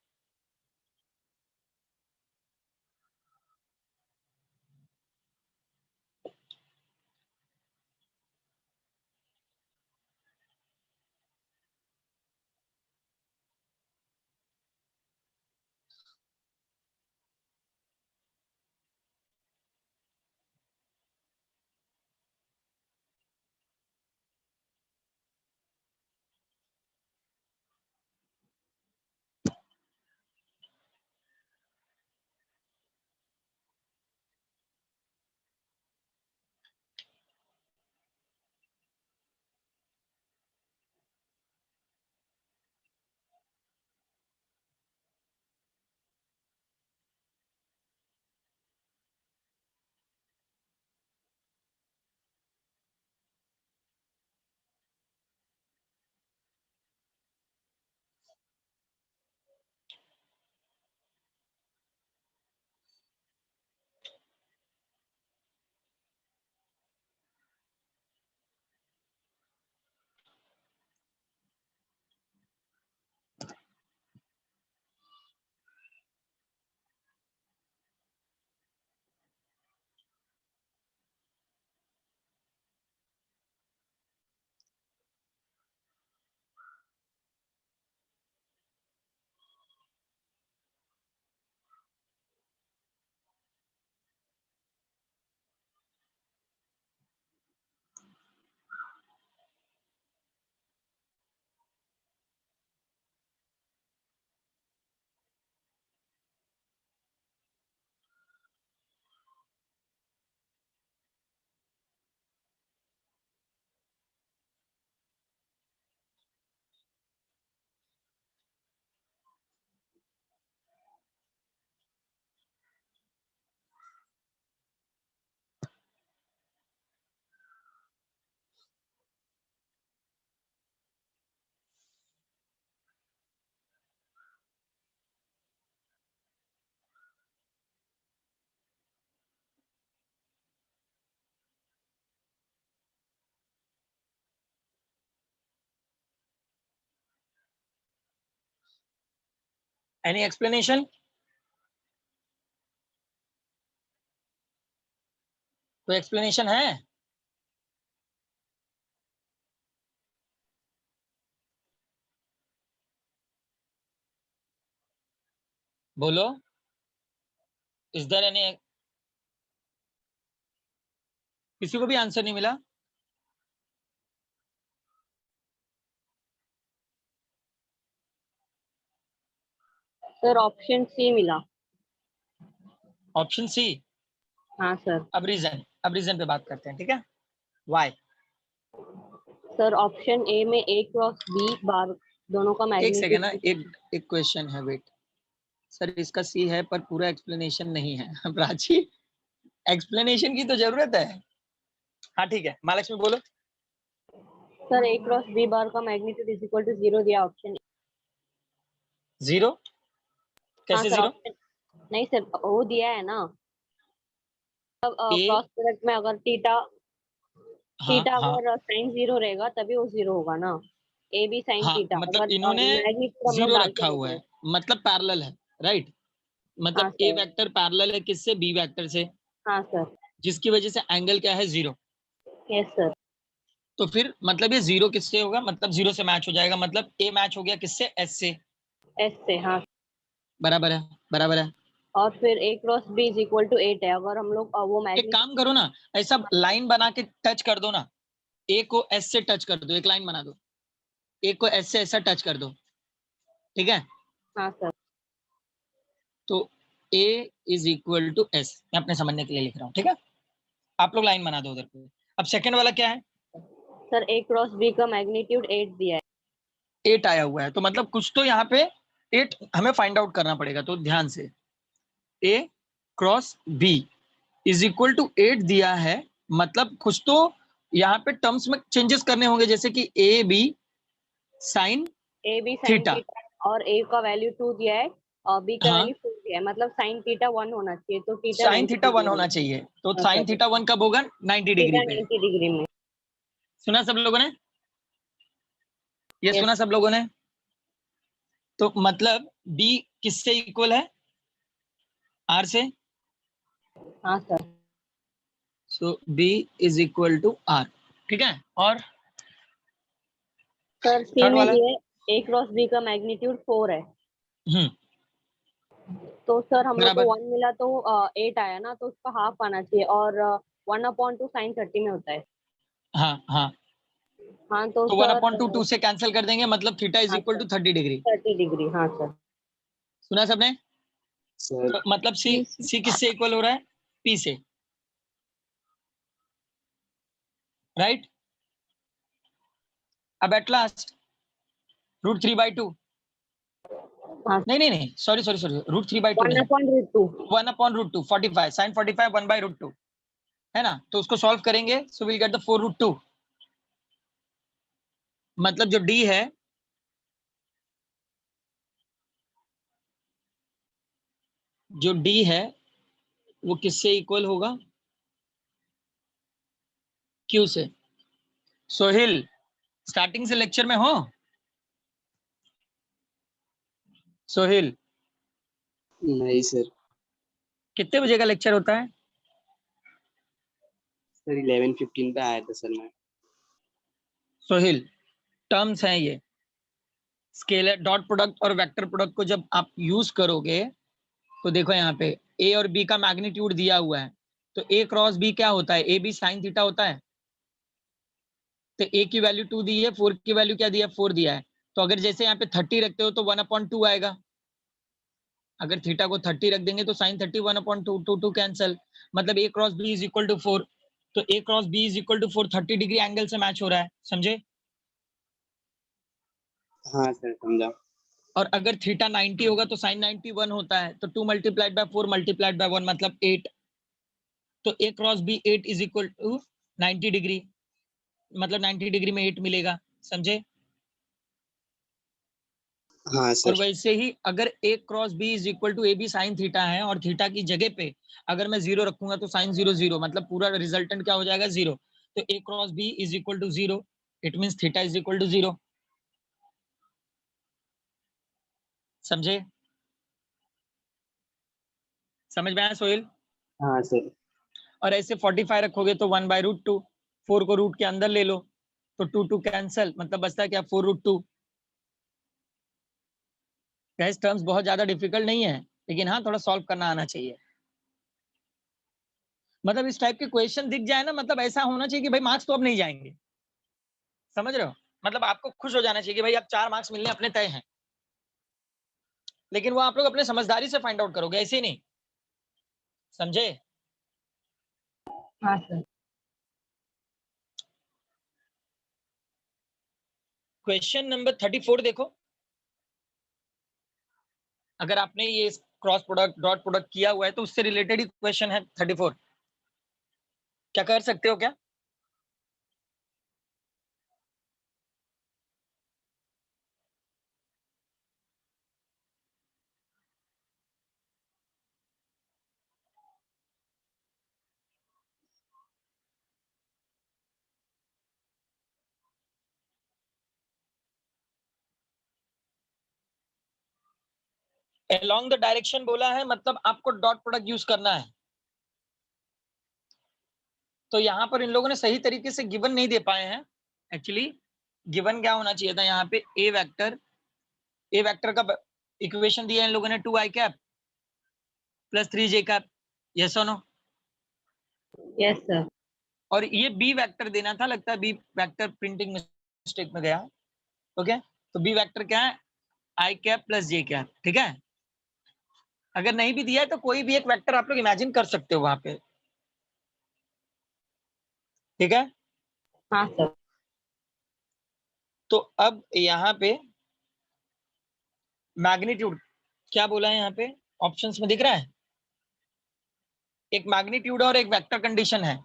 Any explanation? कोई एक्सप्लेनेशन है? बोलो, इज देयर एनी? किसी को भी आंसर नहीं मिला? सर ऑप्शन सी मिला। Option C? हाँ सर। अब रीजन पे बात करते हैं, ठीक है? वाई? सर ऑप्शन ए में ए क्रॉस बी बार दोनों का एक सेकेंड ना, मैग्नीट्यूड। एक क्वेश्चन है, वेट सर, इसका सी है पर पूरा एक्सप्लेनेशन नहीं है। प्राची, एक्सप्लेनेशन की तो जरूरत है। हाँ ठीक है, महालक्ष्मी बोलो। सर ए क्रॉस बी बार का मैग्नीट्यूड इज इक्वल टू 0 दिया ऑप्शन। जीरो? हाँ कैसे सर जीरो? ऑप्शन नहीं सर, वो दिया है ना। अब ए, क्रॉस प्रोडक्ट में अगर थीटा हाँ हाँ अगर साइन 0 रहेगा तभी वो 0 होगा ना। ए बी साइन हाँ, थीटा मतलब अगर इन्होंने मैग्नीट्यूड हम लोग जीरो डालते रखा हैं हुआ तो। है, मतलब पैरेलल है, राइट? हाँ मतलब ए सर। वेक्टर पैरेलल है किससे? बी वेक्टर से, हाँ सर। जिसकी वजह से एंगल क्या है? जीरो। Yes sir. तो फिर मतलब ये जीरो किससे होगा? मतलब जीरो से मैच हो जाएगा, मतलब ए मैच हो गया किससे? एस से। एस से। हाँ। बराबर है, बराबर है। और फिर A cross B is equal to 8 है अगर हम लोग वो एक काम मैग्नीट्यूड। करो ना, ऐसा लाइन बना के टच कर दो ना, ए को एस से टच कर दो, एक लाइन बना दो, ए को एस से ऐसा टच कर दो, ठीक है? हाँ सर। तो ए इज इक्वल टू एस, मैं अपने समझने के लिए लिख रहा हूँ, ठीक है? आप लोग लाइन बना दो उधर पे। अब सेकंड वाला क्या है? सर ए क्रॉस बी का मैग्नीट्यूड 8 दिया है। 8 आया हुआ है, तो मतलब कुछ तो यहाँ पे 8 हमें फाइंड आउट करना पड़ेगा, तो ध्यान से, A cross B is equal to 8 दिया है, मतलब कुछ तो यहाँ पे टर्म्स में चेंजेस करने होंगे, जैसे कि A B sine A B sine theta. Theta और ए का वैल्यू 2 दिया है और बी का हाँ, वैल्यू 4 दिया है, मतलब साइन थीटा 1 होना चाहिए, तो थीटा साइन 90 थीटा 1 डिग्री में। होना चाहिए, तो हाँ साइन सर। थीटा 1 कब होगा? 90 डिग्री थीटा पे। 90 डिग्री में। सुना सब लोगों ने? ये यस। सुना सब लोगों ने? तो मतलब बी किससे इक्वल है? आर से। हाँ sir. So B is equal to R, ठीक है? और सर सी थर्ड में वाला? दिया है ए क्रॉस बी का मैग्नीट्यूड 4 है। हम्म, तो सर हम लोग को बराबर। 1 मिला तो 8 आया ना, तो उसका हाफ आना चाहिए और 1/2 साइन 30 में होता है। हाँ हाँ, हाँ तो तो one sir upon two, two से कैंसिल कर देंगे, मतलब थीटा इज हाँ equal sir to 30 degree. 30 degree. हाँ सर। सुना सबने? सर तो मतलब सी, Yes. सी किससे इक्वल हो रहा है? पी से, राइट? अब एट लास्ट √3/2, हाँ। नहीं, सॉरी √3/2 नहीं, 1/√2। 1/√2, 45 साइन 45 1/√2 है ना? तो उसको सॉल्व करेंगे, सो विल गेट द 4√2। मतलब जो डी है, जो डी है वो किससे इक्वल होगा? क्यू से। सोहिल, स्टार्टिंग से लेक्चर में हो? सोहिल, नहीं सर। कितने बजे का लेक्चर होता है? सर 11:15 पे आया था सर मैं। सोहिल, टर्म्स हैं ये, स्केलर डॉट प्रोडक्ट और वेक्टर प्रोडक्ट को जब आप यूज करोगे, तो देखो यहाँ पे ए और बी का मैग्नीट्यूड दिया हुआ है, तो ए क्रॉस बी क्या होता है? ए बी साइन थीटा होता है। तो ए की वैल्यू 2 दी है, 4 की वैल्यू क्या दिया? 4 दिया है। तो अगर जैसे यहाँ पे 30 रखते हो तो 1/2 आएगा, अगर थीटा को 30 रख देंगे तो साइन 30 1/2, 2 कैंसल, मतलब A cross B is equal to 4। तो A cross B is equal to 4 30 degree angle से मैच हो रहा है, समझे? हाँ सर समझा। और अगर थीटा 90 होगा तो साइन 90 1 होता है, तो 2 मल्टीप्लाइड बाय 4 मल्टीप्लाइड बाय 1 मतलब 8। तो A cross B 8 is equal to 90 degree, मतलब 90 डिग्री में 8 मिलेगा, समझे? हाँ और सर। वैसे ही अगर A cross B is equal to A B sine theta है, और थीटा की जगह पे अगर मैं 0 रखूंगा तो साइन 0 0, मतलब पूरा रिजल्टेंट क्या हो जाएगा? 0। तो A cross B is equal to 0, it means theta is equal to 0, समझे? समझ में आया सोहेल? हाँ सर। और ऐसे 45 रखोगे तो 1/√2, 4 को रूट के अंदर ले लो तो 2 कैंसल, मतलब बचता है क्या 4√2। गैस टर्म्स बहुत ज्यादा डिफिकल्ट नहीं है, लेकिन हाँ थोड़ा सॉल्व करना आना चाहिए। मतलब इस टाइप के क्वेश्चन दिख जाए ना, मतलब ऐसा होना चाहिए कि भाई मार्क्स तो अब नहीं जाएंगे, समझ रहे हो? मतलब आपको खुश हो जाना चाहिए कि भाई अब 4 मार्क्स मिलने अपने तय हैं, लेकिन वो आप लोग अपने समझदारी से फाइंड आउट करोगे, ऐसे नहीं, समझे? हाँ सर। क्वेश्चन नंबर 34 देखो। अगर आपने ये क्रॉस प्रोडक्ट डॉट प्रोडक्ट किया हुआ है तो उससे रिलेटेड ही क्वेश्चन है 34। क्या कर सकते हो क्या? along द डायरेक्शन बोला है, मतलब आपको डॉट प्रोडक्ट यूज करना है। तो यहाँ पर इन लोगों ने सही तरीके से गिवन नहीं दे पाए हैं। एक्चुअली गिवन क्या होना चाहिए था यहाँ पे, ए वेक्टर का इक्वेशन दिया है इन लोगों ने 2i cap plus 3j cap, yes और नो? Yes sir. और ये बी वेक्टर देना था, लगता है बी वेक्टर प्रिंटिंग मिस्टेक में गया। ओके, तो बी वेक्टर क्या है, आई कैप प्लस जे कैप, ठीक है? अगर नहीं भी दिया है तो कोई भी एक वेक्टर आप लोग इमेजिन कर सकते हो वहां पे, ठीक है? हाँ सर। तो अब यहाँ पे मैग्नीट्यूड क्या बोला है यहाँ पे, ऑप्शंस में दिख रहा है, एक मैग्नीट्यूड और एक वेक्टर कंडीशन है,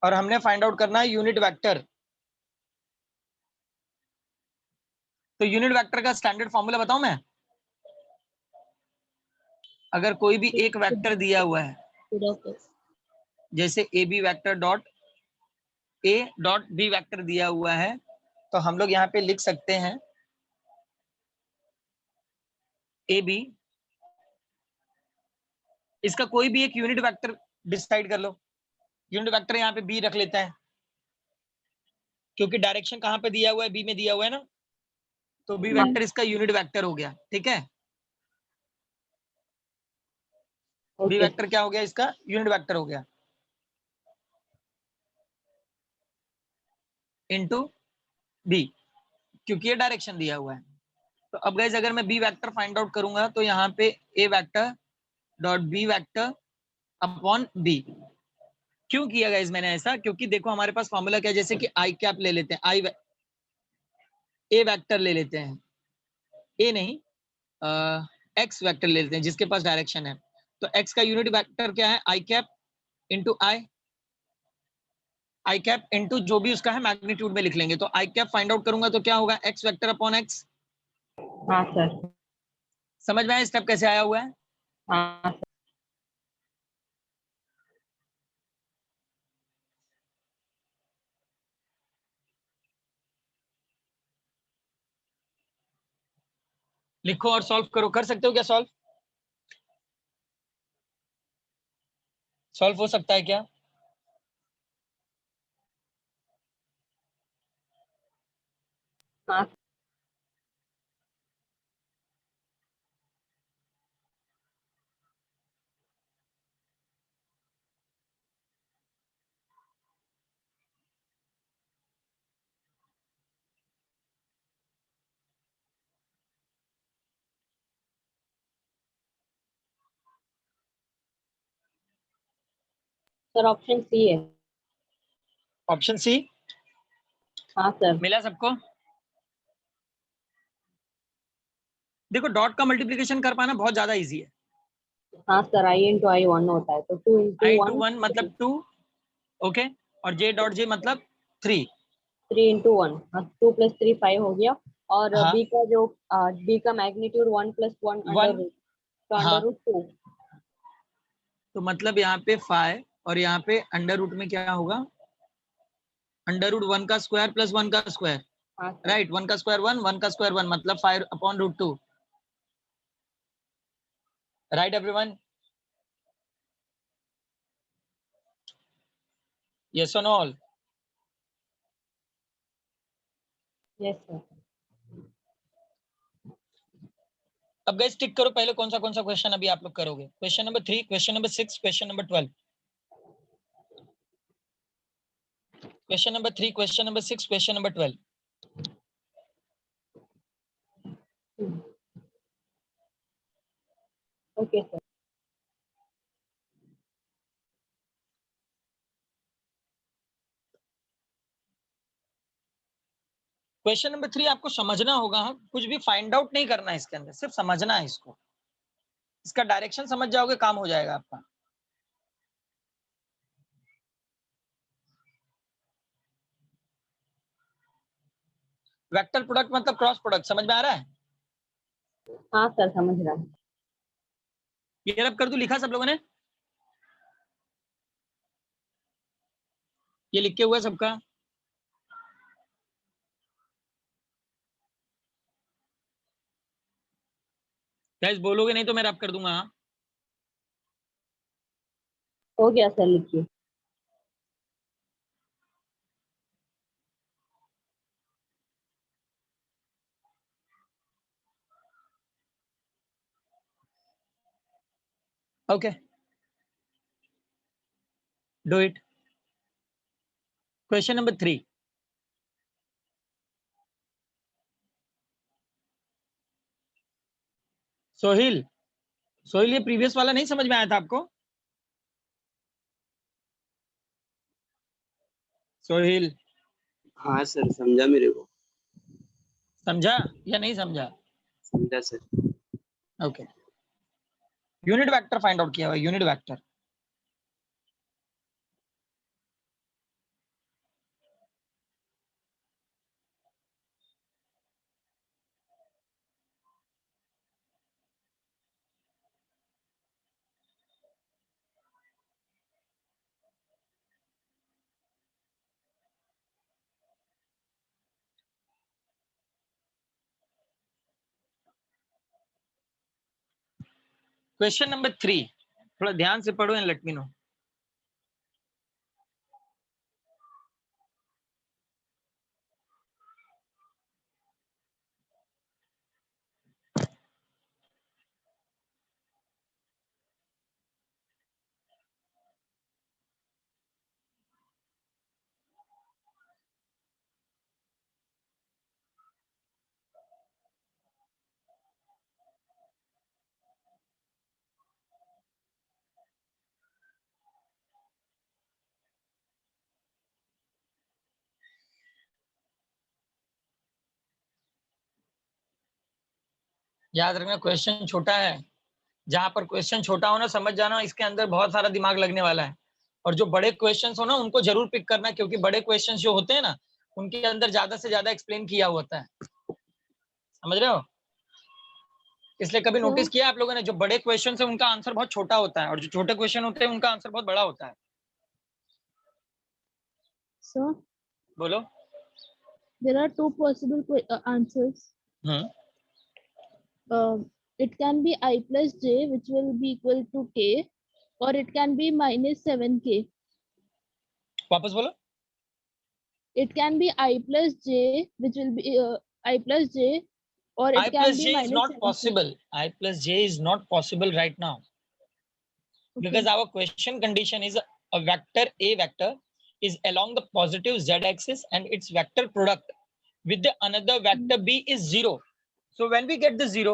और हमने फाइंड आउट करना है यूनिट वेक्टर। तो यूनिट वेक्टर का स्टैंडर्ड फॉर्मूला बताऊं मैं? अगर कोई भी एक वेक्टर दिया हुआ है, जैसे A B vector dot A dot B vector दिया हुआ है, तो हम लोग यहाँ पे लिख सकते हैं ए बी, इसका कोई भी एक यूनिट वेक्टर डिसाइड कर लो। यूनिट वेक्टर यहाँ पे बी रख लेता है, क्योंकि डायरेक्शन कहाँ पे दिया हुआ है, बी में दिया हुआ है ना, तो बी वेक्टर इसका यूनिट वेक्टर हो गया, ठीक है? B okay. वेक्टर क्या हो गया, इसका यूनिट वेक्टर हो गया, इनटू बी, क्योंकि ये डायरेक्शन दिया हुआ है। तो अब गाइस अगर मैं बी वेक्टर फाइंड आउट करूंगा तो यहाँ पे A vector dot B vector upon B. क्यों किया गाइस मैंने ऐसा, क्योंकि देखो हमारे पास फॉर्मूला क्या है, जैसे कि आई कैप ले लेते हैं, ए वेक्टर ले लेते हैं, ए नहीं एक्स वेक्टर ले लेते हैं जिसके पास डायरेक्शन है। तो एक्स का यूनिट वेक्टर क्या है, आई कैप इंटू आई कैप इंटू जो भी उसका है मैग्नीट्यूड में लिख लेंगे। तो आई कैप फाइंड आउट करूंगा तो क्या होगा, एक्स वेक्टर अपॉन एक्स। हाँ सर। समझ में आया स्टेप कैसे आया हुआ है? हाँ सर। लिखो और सॉल्व करो, कर सकते हो क्या सॉल्व? सॉल्व हो सकता है क्या? हाँ सर, ऑप्शन सी है। ऑप्शन सी हाँ सर। मिला सबको? देखो डॉट का मल्टीप्लिकेशन कर पाना बहुत ज्यादा इजी है। हाँ सर, आई इंटू आई 1 होता है, तो 2 इंटू आई इंटू 1 1 मतलब 2, ओके, और जे डॉट जे मतलब 3। 3 इंटू 1, 2 प्लस 3 5 हो गया। और हाँ बी का जो बी का मैग्नीट्यूड 1 प्लस 1 अंडर 1, रूट, तो अंडर हाँ रूट 2। तो मतलब यहाँ पे 5 और यहाँ पे अंडर रूट में क्या होगा, अंडर रूट 1 का स्क्वायर प्लस 1 का स्क्वायर, हाँ सर। राइट, 1 का स्क्वायर 1, 1 का स्क्वायर 1 मतलब 5 upon root 2। Right, everyone? Yes or no all? Yes, sir. अब गाइस टिक करो पहले कौन सा क्वेश्चन अभी आप लोग करोगे. Question number 3, question number 6, question number 12. Question number 3, question number 6, question number 12. Okay, sir. Question number 3 आपको समझना होगा. कुछ भी फाइंड आउट नहीं करना है इसके अंदर, सिर्फ समझना है इसको. इसका डायरेक्शन समझ जाओगे काम हो जाएगा आपका. वेक्टर प्रोडक्ट मतलब क्रॉस प्रोडक्ट, समझ में आ रहा है? हाँ सर, समझ रहा हूँ. क्लियर अप कर दूं? लिखा सब लोगों ने? ये लिख के हुआ सबका? गाइस बोलोगे नहीं तो मैं रब कर दूंगा. हो गया सर, लिखिए. Okay, do it. Question number 3. Sohil, Sohil ये प्रीवियस वाला नहीं समझ में आया था आपको? सोहिल हाँ सर, समझा मेरे को. समझा या नहीं समझा? समझा sir. Okay. Unit vector find out किया हुआ, यूनिट वेक्टर. क्वेश्चन नंबर 3 थोड़ा ध्यान से पढ़ो एंड लेट मी नो. याद रखना क्वेश्चन छोटा है. जहां पर क्वेश्चन छोटा हो ना, समझ जाना इसके अंदर बहुत सारा दिमाग लगने वाला है. और जो बड़े क्वेश्चंस हो ना उनको जरूर पिक करना, क्योंकि बड़े क्वेश्चंस जो होते हैं ना उनके अंदर ज्यादा से ज्यादा एक्सप्लेन किया होता है. समझ रहे हो? इसलिए कभी So- नोटिस किया आप लोगों ने, जो बड़े क्वेश्चन है उनका आंसर बहुत छोटा होता है और जो छोटे क्वेश्चन होते हैं उनका आंसर बहुत बड़ा होता है. So बोलो. there are two possible answers. It can be I plus j, which will be equal to k, or it can be minus 7k. वापस बोलो. It can be I plus j, which will be I plus j, or it I can plus be j is minus not 7k. possible. I plus j is not possible right now. Okay. Because our question condition is a vector A vector is along the positive z axis and its vector product with the another vector B is 0. So when we get the 0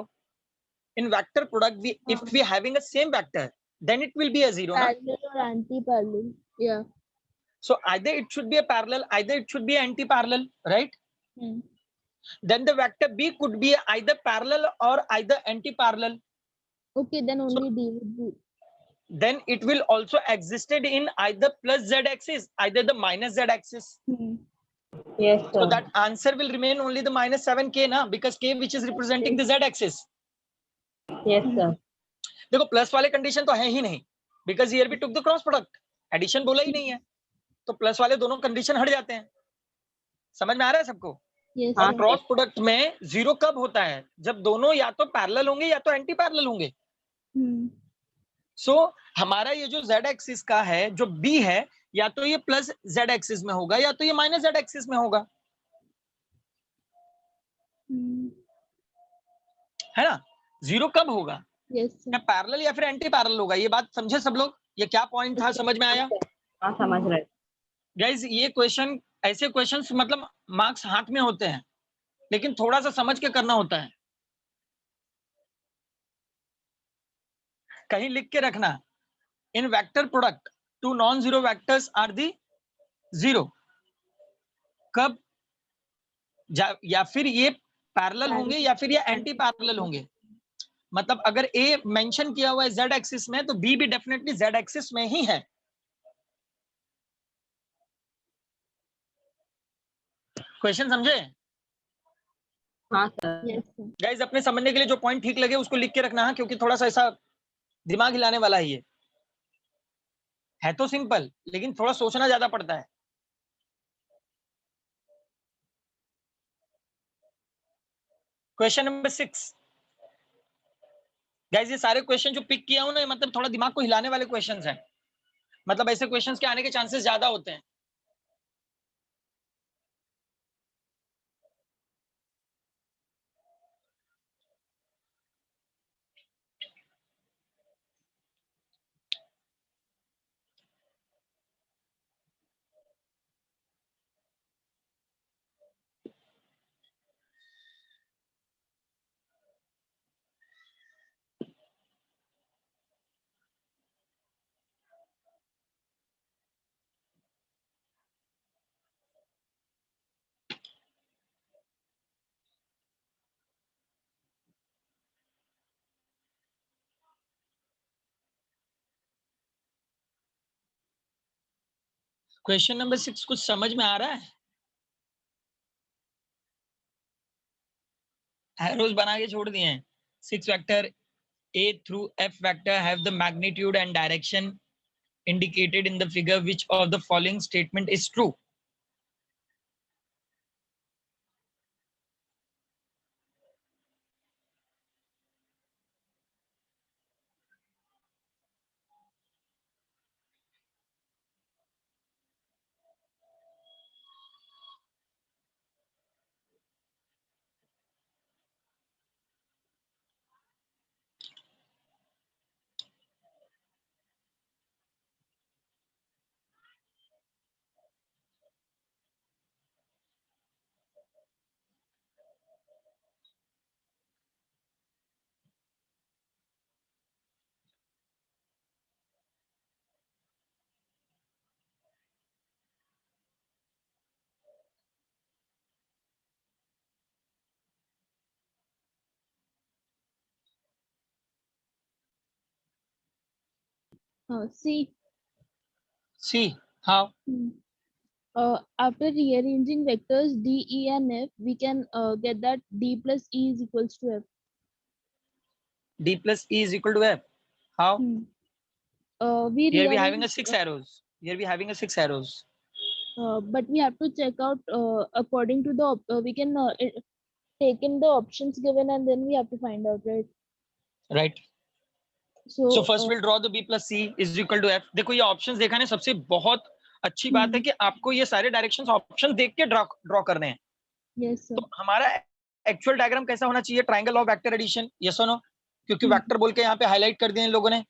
in vector product, if we having a same vector, then it will be a 0. Na? Parallel or anti-parallel. Yeah. So either it should be a parallel, either it should be anti-parallel, right? Hmm. Then the vector B could be either parallel or either anti-parallel. Okay, then only D would be. Then it will also existed in either plus z axis, either the minus z axis. Yes, sir. So that answer will remain only the minus 7k na, because k which is representing the z axis. Yes, sir. देखो plus वाले condition तो है ही नहीं, because here we took the cross product. Addition बोला ही नहीं है, तो प्लस वाले दोनों कंडीशन हट जाते हैं. समझ में आ रहा है सबको? Yes, और sir. क्रॉस प्रोडक्ट में जीरो कब होता है? जब दोनों या तो पैरेलल होंगे या तो एंटी पैरेलल होंगे. सो हमारा ये जो z एक्सिस का है, जो b है, या तो ये प्लस z एक्सिस में होगा या तो ये माइनस z एक्सिस में होगा, है ना। जीरो कब होगा, Yes, sir. या पैरेलल या फिर एंटी पैरेलल होगा। ये बात समझे सब लोग, ये क्या पॉइंट था, समझ में आया हाँ समझ रहे। गाइज। ये क्वेश्चन, ऐसे क्वेश्चंस मतलब मार्क्स हाथ में होते हैं, लेकिन थोड़ा सा समझ के करना होता है। कहीं लिख के रखना, in vector product two non zero vectors are the zero. कब, या फिर ये पैरेलल होंगे या फिर ये एंटी पैरेलल होंगे। मतलब अगर ए मेंशन किया हुआ है z एक्सिस में, तो बी भी डेफिनेटली z एक्सिस में ही है। क्वेश्चन समझे हाँ सर। Yes, sir. गाइज। अपने समझने के लिए जो पॉइंट ठीक लगे उसको लिख के रखना है, क्योंकि थोड़ा सा ऐसा दिमाग हिलाने वाला है। ये है तो सिंपल, लेकिन थोड़ा सोचना ज्यादा पड़ता है। Question number 6 guys. ये सारे क्वेश्चन जो पिक किया हूं ना, मतलब थोड़ा दिमाग को हिलाने वाले क्वेश्चंस हैं। मतलब ऐसे क्वेश्चंस के आने के चांसेस ज्यादा होते हैं। क्वेश्चन नंबर 6 कुछ समझ में आ रहा है? एरोज बना के छोड़ दिए हैं। 6 vector A through F vector have the magnitude and direction indicated in the figure. Which of the following statement is true? C. C. How? After rearranging vectors D, E, and F, we can get that D plus E is equals to F. D plus E is equal to F. How? We Here we rearrange, having a 6 arrows. Here we having a 6 arrows. but we have to check out according to the we can take in the options given and then we have to find out, right? Right. So, So first we'll draw the B plus C is equal to F. देखो ये options देखा ने, सबसे बहुत अच्छी बात है कि आपको ये सारे डायरेक्शंस ऑप्शन देख के ड्रॉ करने हैं। yes, sir. तो हमारा एक्चुअल डायग्राम कैसा होना चाहिए? Triangle of vector addition, yes और नो? क्योंकि वेक्टर बोल के यहाँ पे हाईलाइट कर दिए इन लोगों ने।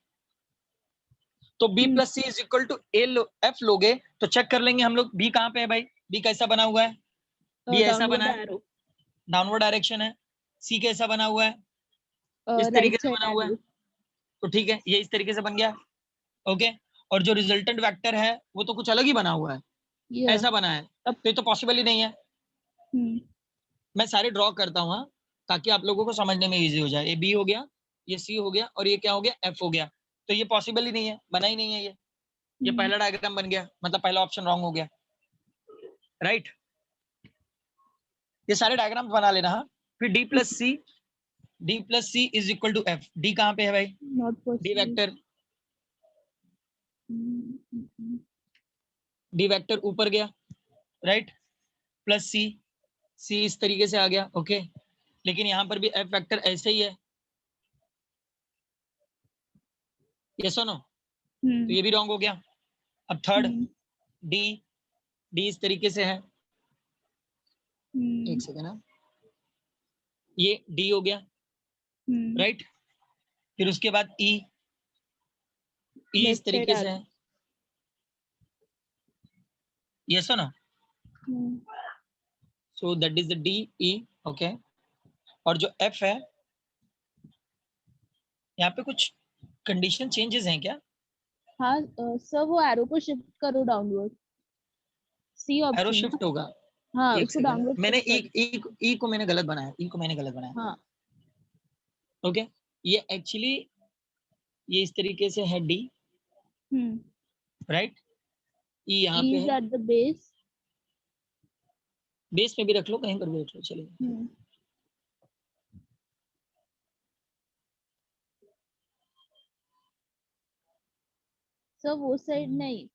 तो B plus C is equal to F लोगे तो चेक कर लेंगे हम लोग B कहाँ पे है भाई। B कैसा बना हुआ है? B ऐसा downward बना है, arrow. डाउनवर्ड डायरेक्शन है। C कैसा बना हुआ है? इस Right तरीके से side बना हुआ है। arrow. तो ठीक है, ये इस तरीके से बन गया। ओके, और जो रिजल्टेंट वेक्टर है वो तो कुछ अलग ही बना हुआ है, Yeah. ऐसा बना है। अब तो ये तो पॉसिबल ही नहीं है। मैं सारे ड्रॉ करता हूँ ताकि आप लोगों को समझने में इजी हो जाए। ये B हो गया, ये C हो गया, और ये क्या हो गया? F हो गया। तो ये पॉसिबल ही नहीं है, बना ही नहीं है ये पहला डायग्राम बन गया, मतलब पहला ऑप्शन रॉन्ग हो गया, राइट। ये सारे डायग्राम बना लेना। हाँ, फिर D plus C is equal to F। D कहाँ पे है भाई? Not possible. D vector, D vector ऊपर गया, राइट, प्लस C इस तरीके से आ गया। ओके, लेकिन यहाँ पर भी F वेक्टर ऐसे ही है, यस और नो? तो ये भी रॉन्ग हो गया। अब थर्ड डी, डी इस तरीके से है, एक सेकेंड ना, ये डी हो गया, राइट। फिर उसके बाद ई, ई इस तरीके से है, यस और no? So that is the D E, okay. और जो एफ है, यहाँ पे कुछ कंडीशन चेंजेस हैं क्या? हाँ सर, वो एरो को शिफ्ट करो डाउनवर्ड, सी एरो ऑप्शन। शिफ्ट होगा, हाँ एक उसको सेकंड, डाउनवर्ड मैंने शिफ्ट ई को मैंने गलत बनाया, ई को मैंने गलत बनाया। हाँ ओके, ये एक्चुअली ये इस तरीके से है डी, राइट। ई यहाँ पे इज है, एट द बेस। बेस में भी रख लो, कहीं पर भी रख लो, चलिए। सर वो साइड नहीं,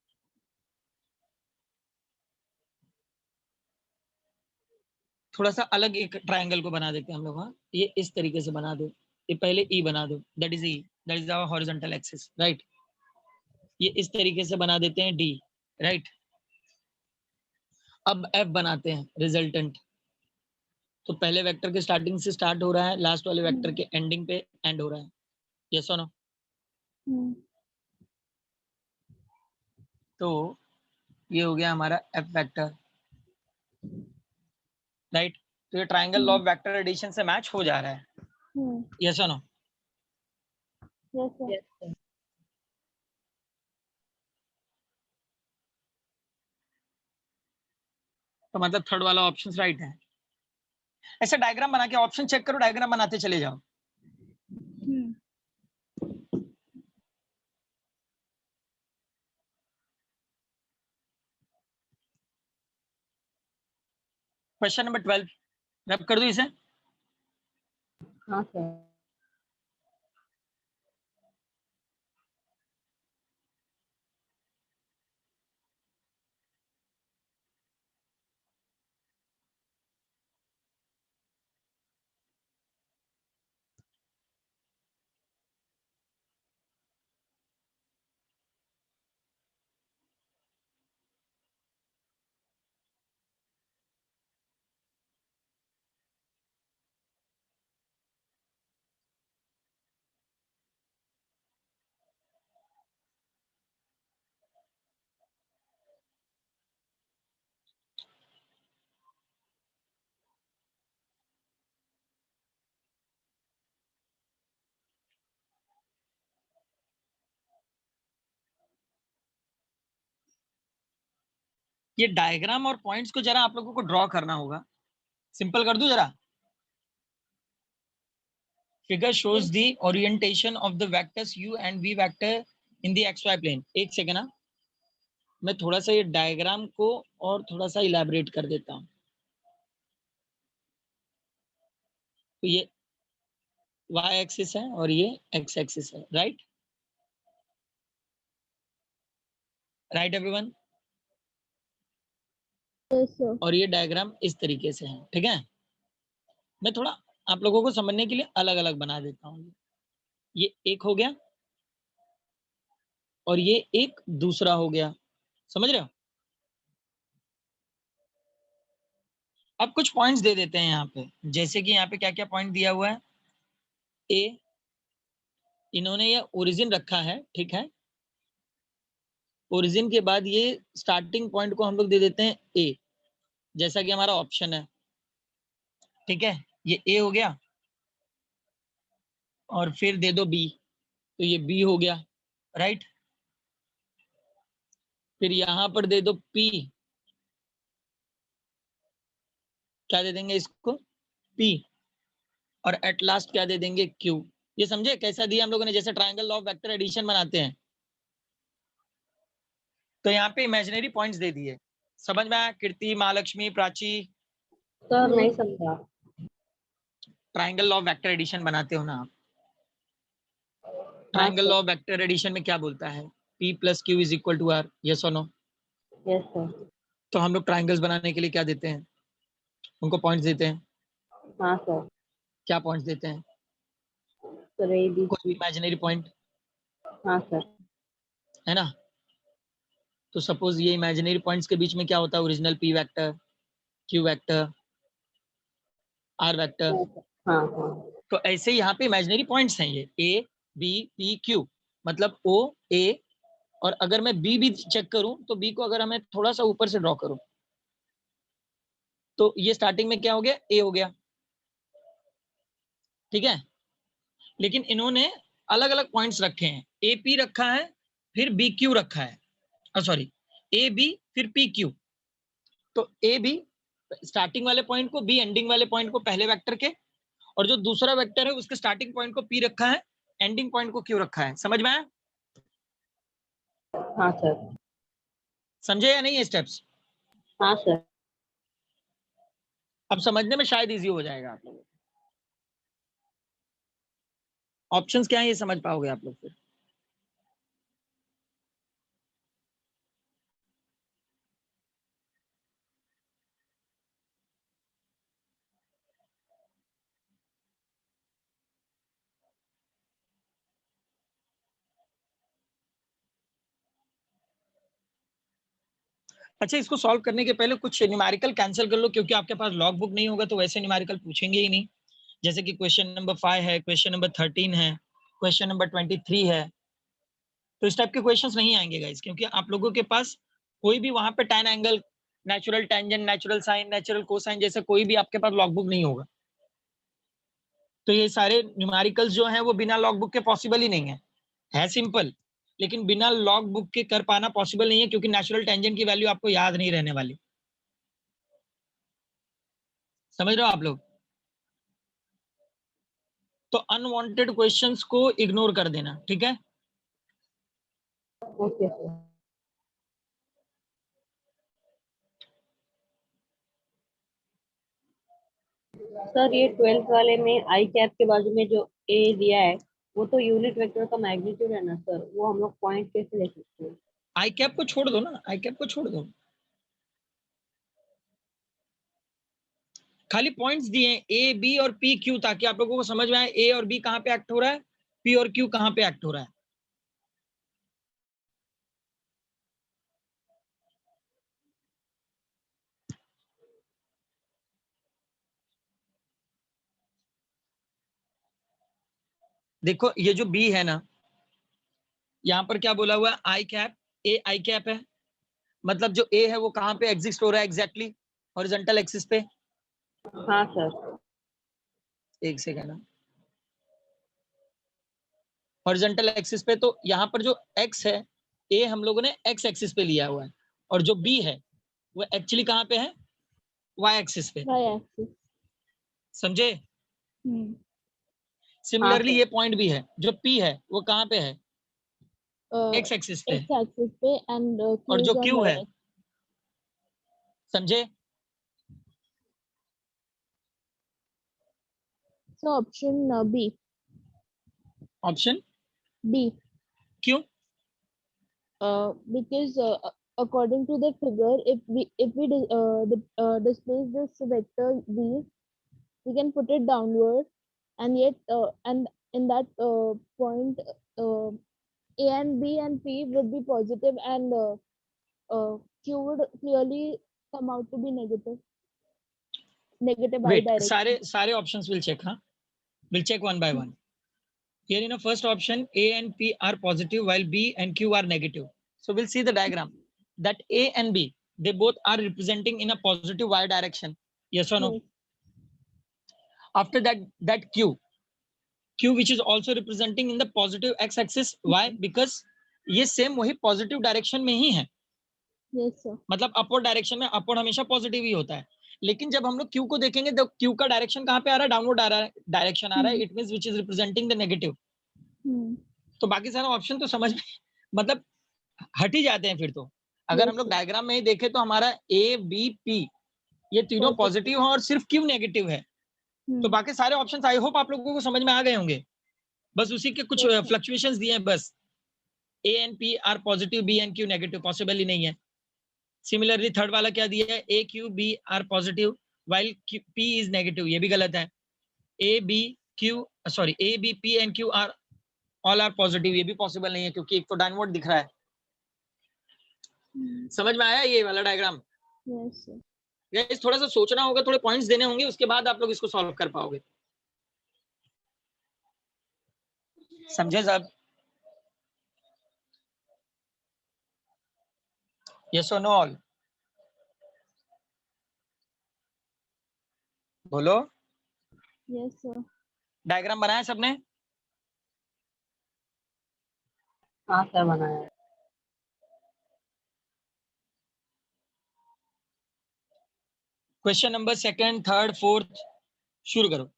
थोड़ा सा अलग एक ट्रायंगल को बना देते हैं हम लोग। हाँ, ये इस तरीके से बना दो, ये पहले ई बना दो, that is E, that is our horizontal axis, right. ये इस तरीके से बना देते हैं डी, राइट। अब एफ बनाते हैं रिजल्टेंट। तो पहले वेक्टर के स्टार्टिंग से स्टार्ट हो रहा है, लास्ट वाले वेक्टर के एंडिंग पे एंड हो रहा है, यस और नो? तो ये हो गया हमारा एफ वेक्टर, राइट। तो ये triangle law of vector addition से मैच हो जा रहा है, यस और नो? Yes sir. तो मतलब थर्ड वाला ऑप्शन राइट है। ऐसे डायग्राम बना के ऑप्शन चेक करो, डायग्राम बनाते चले जाओ। क्वेश्चन नंबर 12 रब कर दो इसे। हाँ सर। ये डायग्राम और पॉइंट्स को जरा आप लोगों को ड्रॉ करना होगा। सिंपल कर दूं जरा। Figure shows the orientation of the vectors u and v vector in the xy plane। एक सेकेंड ना, मैं थोड़ा सा ये डायग्राम को और थोड़ा सा इलैबोरेट कर देता हूं। तो ये y एक्सिस है और ये x एक्सिस है, right. Right everyone. Yes sir. और ये डायग्राम इस तरीके से है, ठीक है। मैं थोड़ा आप लोगों को समझने के लिए अलग अलग बना देता हूँ। ये एक हो गया और ये एक दूसरा हो गया, समझ रहे हो? अब कुछ पॉइंट्स दे देते हैं यहाँ पे, जैसे कि यहाँ पे क्या क्या पॉइंट दिया हुआ है। ए, इन्होंने ये ओरिजिन रखा है, ठीक है। ओरिजिन के बाद ये स्टार्टिंग पॉइंट को हम लोग दे देते हैं ए, जैसा कि हमारा ऑप्शन है, ठीक है। ये ए हो गया और फिर दे दो बी, तो ये बी हो गया, राइट। फिर यहां पर दे दो पी, क्या दे देंगे इसको, पी। और एट लास्ट क्या दे देंगे, क्यू। ये समझे कैसा दिया हम लोगों ने, जैसे triangle law of vector addition बनाते हैं। तो यहाँ पे इमेजिनरी पॉइंट्स दे दिए, समझ में आया? कीर्ति, महालक्ष्मी, प्राची, सर नहीं समझा। Triangle law of vector addition बनाते हो ना आप। हाँ triangle law sir. Of vector addition में क्या बोलता है, P plus Q is equal to R, yes और नो? Yes sir. तो हम लोग ट्रायंगल्स बनाने के लिए क्या देते हैं, उनको पॉइंट्स देते हैं। हाँ सर। क्या पॉइंट्स देते हैं? सर ए बी कोई भी सी। Imaginary point. हाँ सर। है ना? तो सपोज ये इमेजिनरी पॉइंट्स के बीच में क्या होता है? Original P vector, Q vector, R vector. हाँ हाँ। तो ऐसे यहाँ पे इमेजिनरी पॉइंट्स हैं ये ए बी पी क्यू, मतलब ओ ए, और अगर मैं बी भी चेक करूं तो बी को अगर हमें थोड़ा सा ऊपर से ड्रॉ करूं तो ये स्टार्टिंग में क्या हो गया? ए हो गया, ठीक है? लेकिन इन्होंने अलग अलग पॉइंट्स रखे हैं, ए पी रखा है, फिर बी क्यू रखा है, सॉरी ए बी फिर पी क्यू। तो ए बी स्टार्टिंग वाले पॉइंट को, बी एंडिंग वाले पॉइंट को पहले वेक्टर के, और जो दूसरा वेक्टर है उसके स्टार्टिंग पॉइंट को पी रखा है, एंडिंग पॉइंट को क्यू रखा है। समझ में आया? हाँ सर। समझे या नहीं ये स्टेप्स? हाँ सर। अब समझने में शायद इजी हो जाएगा आप लोगों को। ऑप्शंस क्या है ये समझ पाओगे आप लोग फिर। अच्छा, इसको सॉल्व करने के पहले कुछ न्यूमेरिकल कैंसिल कर लो, क्योंकि आपके पास लॉग बुक नहीं होगा तो वैसे न्यूमेरिकल पूछेंगे ही नहीं। जैसे कि क्वेश्चन नंबर 5 है, क्वेश्चन नंबर 13 है, क्वेश्चन नंबर 23 है, तो इस टाइप के क्वेश्चंस नहीं आएंगे गाइस, क्योंकि आप लोगों के पास कोई भी वहां पे tan angle, natural tangent, natural sine, natural cosine जैसे कोई भी आपके पास लॉग बुक नहीं होगा। तो ये सारे न्यूमेरिकल्स जो हैं वो बिना लॉग बुक के पॉसिबल ही नहीं है सिंपल, लेकिन बिना लॉग बुक के कर पाना पॉसिबल नहीं है, क्योंकि नेचुरल टेंजेंट की वैल्यू आपको याद नहीं रहने वाली। समझ रहे हो आप लोग? तो अनवांटेड क्वेश्चंस को इग्नोर कर देना, ठीक है? Okay sir. सर ये 12th वाले में आई कैप के बाजू में जो ए दिया है वो तो यूनिट वेक्टर का मैग्नीट्यूड है ना सर, वो हम लोग पॉइंट कैसे ले सकते हैं? आई कैप को छोड़ दो ना, आई कैप को छोड़ दो, खाली पॉइंट्स दिए हैं ए बी और पी क्यू, ताकि आप लोगों को समझ में आए ए और बी कहां पे एक्ट हो रहा है, पी और क्यू कहां पे एक्ट हो रहा है। देखो ये जो बी है ना, यहाँ पर क्या बोला हुआ है? आई कैप, ए आई कैप है, मतलब जो ए है वो कहां पे एग्जिस्ट हो रहा है एग्जैक्टली? हॉरिजॉन्टल एक्सिस पे। हाँ सर। एक सेकंड, हॉरिजॉन्टल एक्सिस पे, तो यहाँ पर जो एक्स है, ए हम लोगों ने एक्स एक्सिस पे लिया हुआ है, और जो बी है वो एक्चुअली कहां पे है? वाई एक्सिस पे। y axis. समझे? Hmm. हाँ सिमिलरली सर। ये पॉइंट भी है, जो पी है वो कहां पे है? Uh, एक्स एक्सिस पे। x axis पे and और q जो is on क्यू y है, axis. समझे? So option B. Option B. क्यों? Because according to the figure, if we displace this vector v, we can put it downward, and yet and in that point a and b and p would be positive, and q would clearly come out to be negative y wait, direction. सारे options will check, हाँ, will check one by one. Here in the first option, A and P are positive while B and Q are negative. So we'll see the diagram that A and B, they both are representing in a positive y direction. Yes or no? Yes. After that Q which is also representing in the positive x axis. Why? Because ये same वही positive direction में ही है, Yes, sir. मतलब upward direction में, upward हमेशा positive ही होता है। लेकिन जब हम लोग Q को देखेंगे तो Q का डायरेक्शन कहाँ पे आ रहा है? डाउनवर्ड आ रहा है, डायरेक्शन आ रहा है, it means which is representing the negative. Hmm. तो बाकी सारा ऑप्शन तो समझ में मतलब हट ही जाते हैं फिर तो। अगर हम Yes, लोग sir. डायग्राम में ही देखें तो हमारा ए बी पी ये तीनों Positive. पॉजिटिव है और सिर्फ क्यू नेगेटिव है। तो बाकी सारे ऑप्शंस आई होप आप लोगों को समझ में आ गए होंगे, बस उसी के कुछ Yes, sir. फ्लक्चुएशंस दिए हैं बस। A and P R positive, B and Q negative, possible ही नहीं है। सिमिलरली थर्ड वाला क्या दिया है? A Q B R positive while P is negative, ये भी गलत है। A B Q sorry A B P and Q are all are positive, ये भी पॉसिबल नहीं है क्योंकि एक तो डाउनवर्ड दिख रहा है। समझ में आया ये वाला डायग्राम? Yes, sir. गाइस थोड़ा सा सोचना होगा, थोड़े पॉइंट्स देने होंगे, उसके बाद आप लोग इसको सॉल्व कर पाओगे। समझे साहब? यस और नो ऑल? बोलो। Yes, sir. डायग्राम बनाया सबने? हाँ सर बनाया है। Question number second, third, fourth शुरू करो।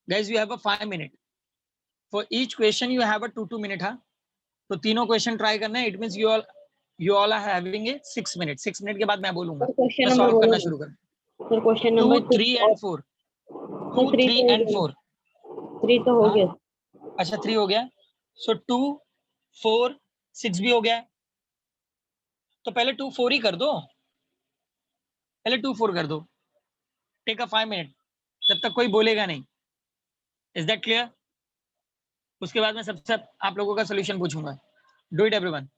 Guys you have a 5 minute for each question, you have a 2 minute. हाँ, तो तीनों क्वेश्चन ट्राई करना है। It means you all are having a 6 minute. 6 minute के बाद मैं बोलूंगा, सर क्वेश्चन मैं नंबर सॉल्व बोलो करना ना। शुरू कर। Sir question 2, number 3 and 4। 2, sir 3 3 तो हो एंड गया 4। 3 तो हो हाँ, गया। अच्छा 3 हो गया। सो 2, 4, 6 भी हो गया। तो पहले 2, 4 ही कर दो, पहले 2, 4 कर दो। टेक अ 5 मिनट, जब तक कोई बोलेगा नहीं। Is that clear? उसके बाद मैं सबसे आप लोगों का सोल्यूशन पूछूंगा। Do it everyone.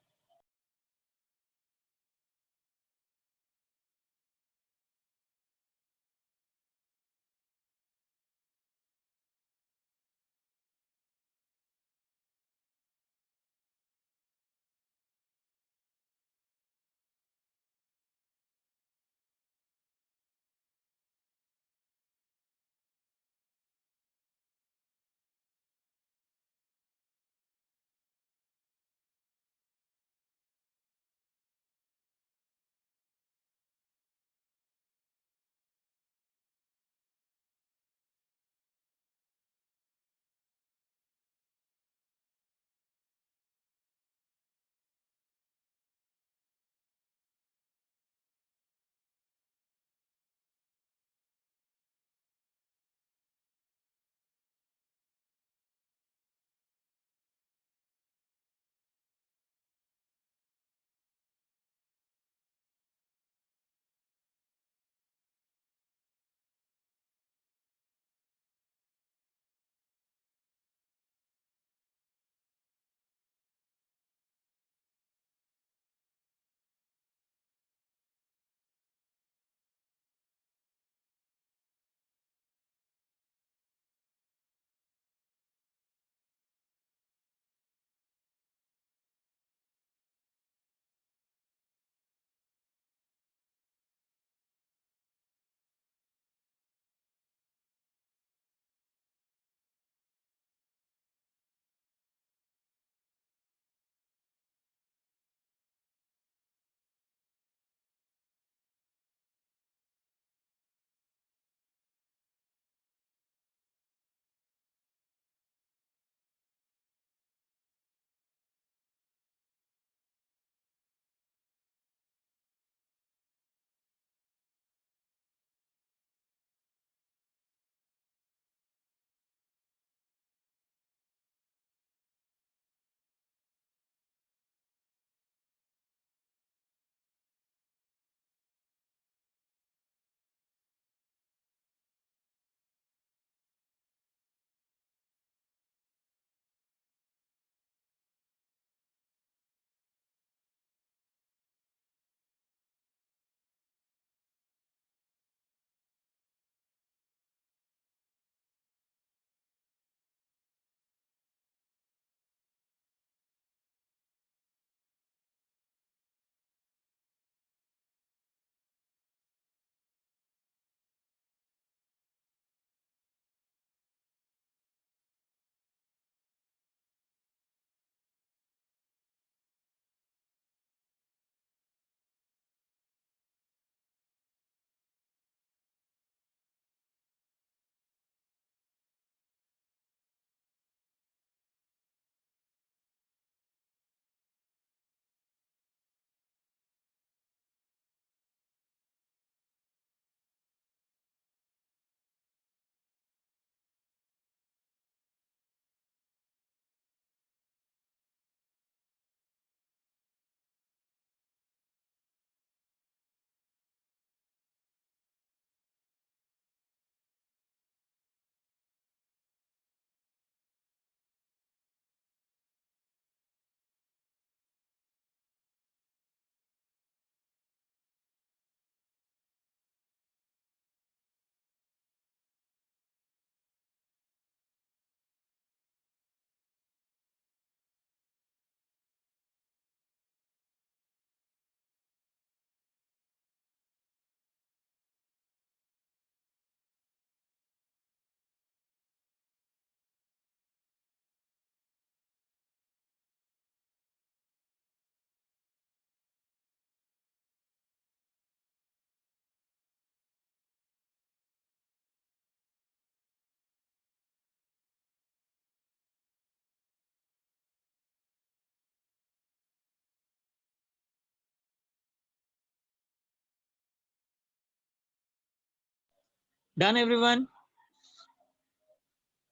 Done everyone?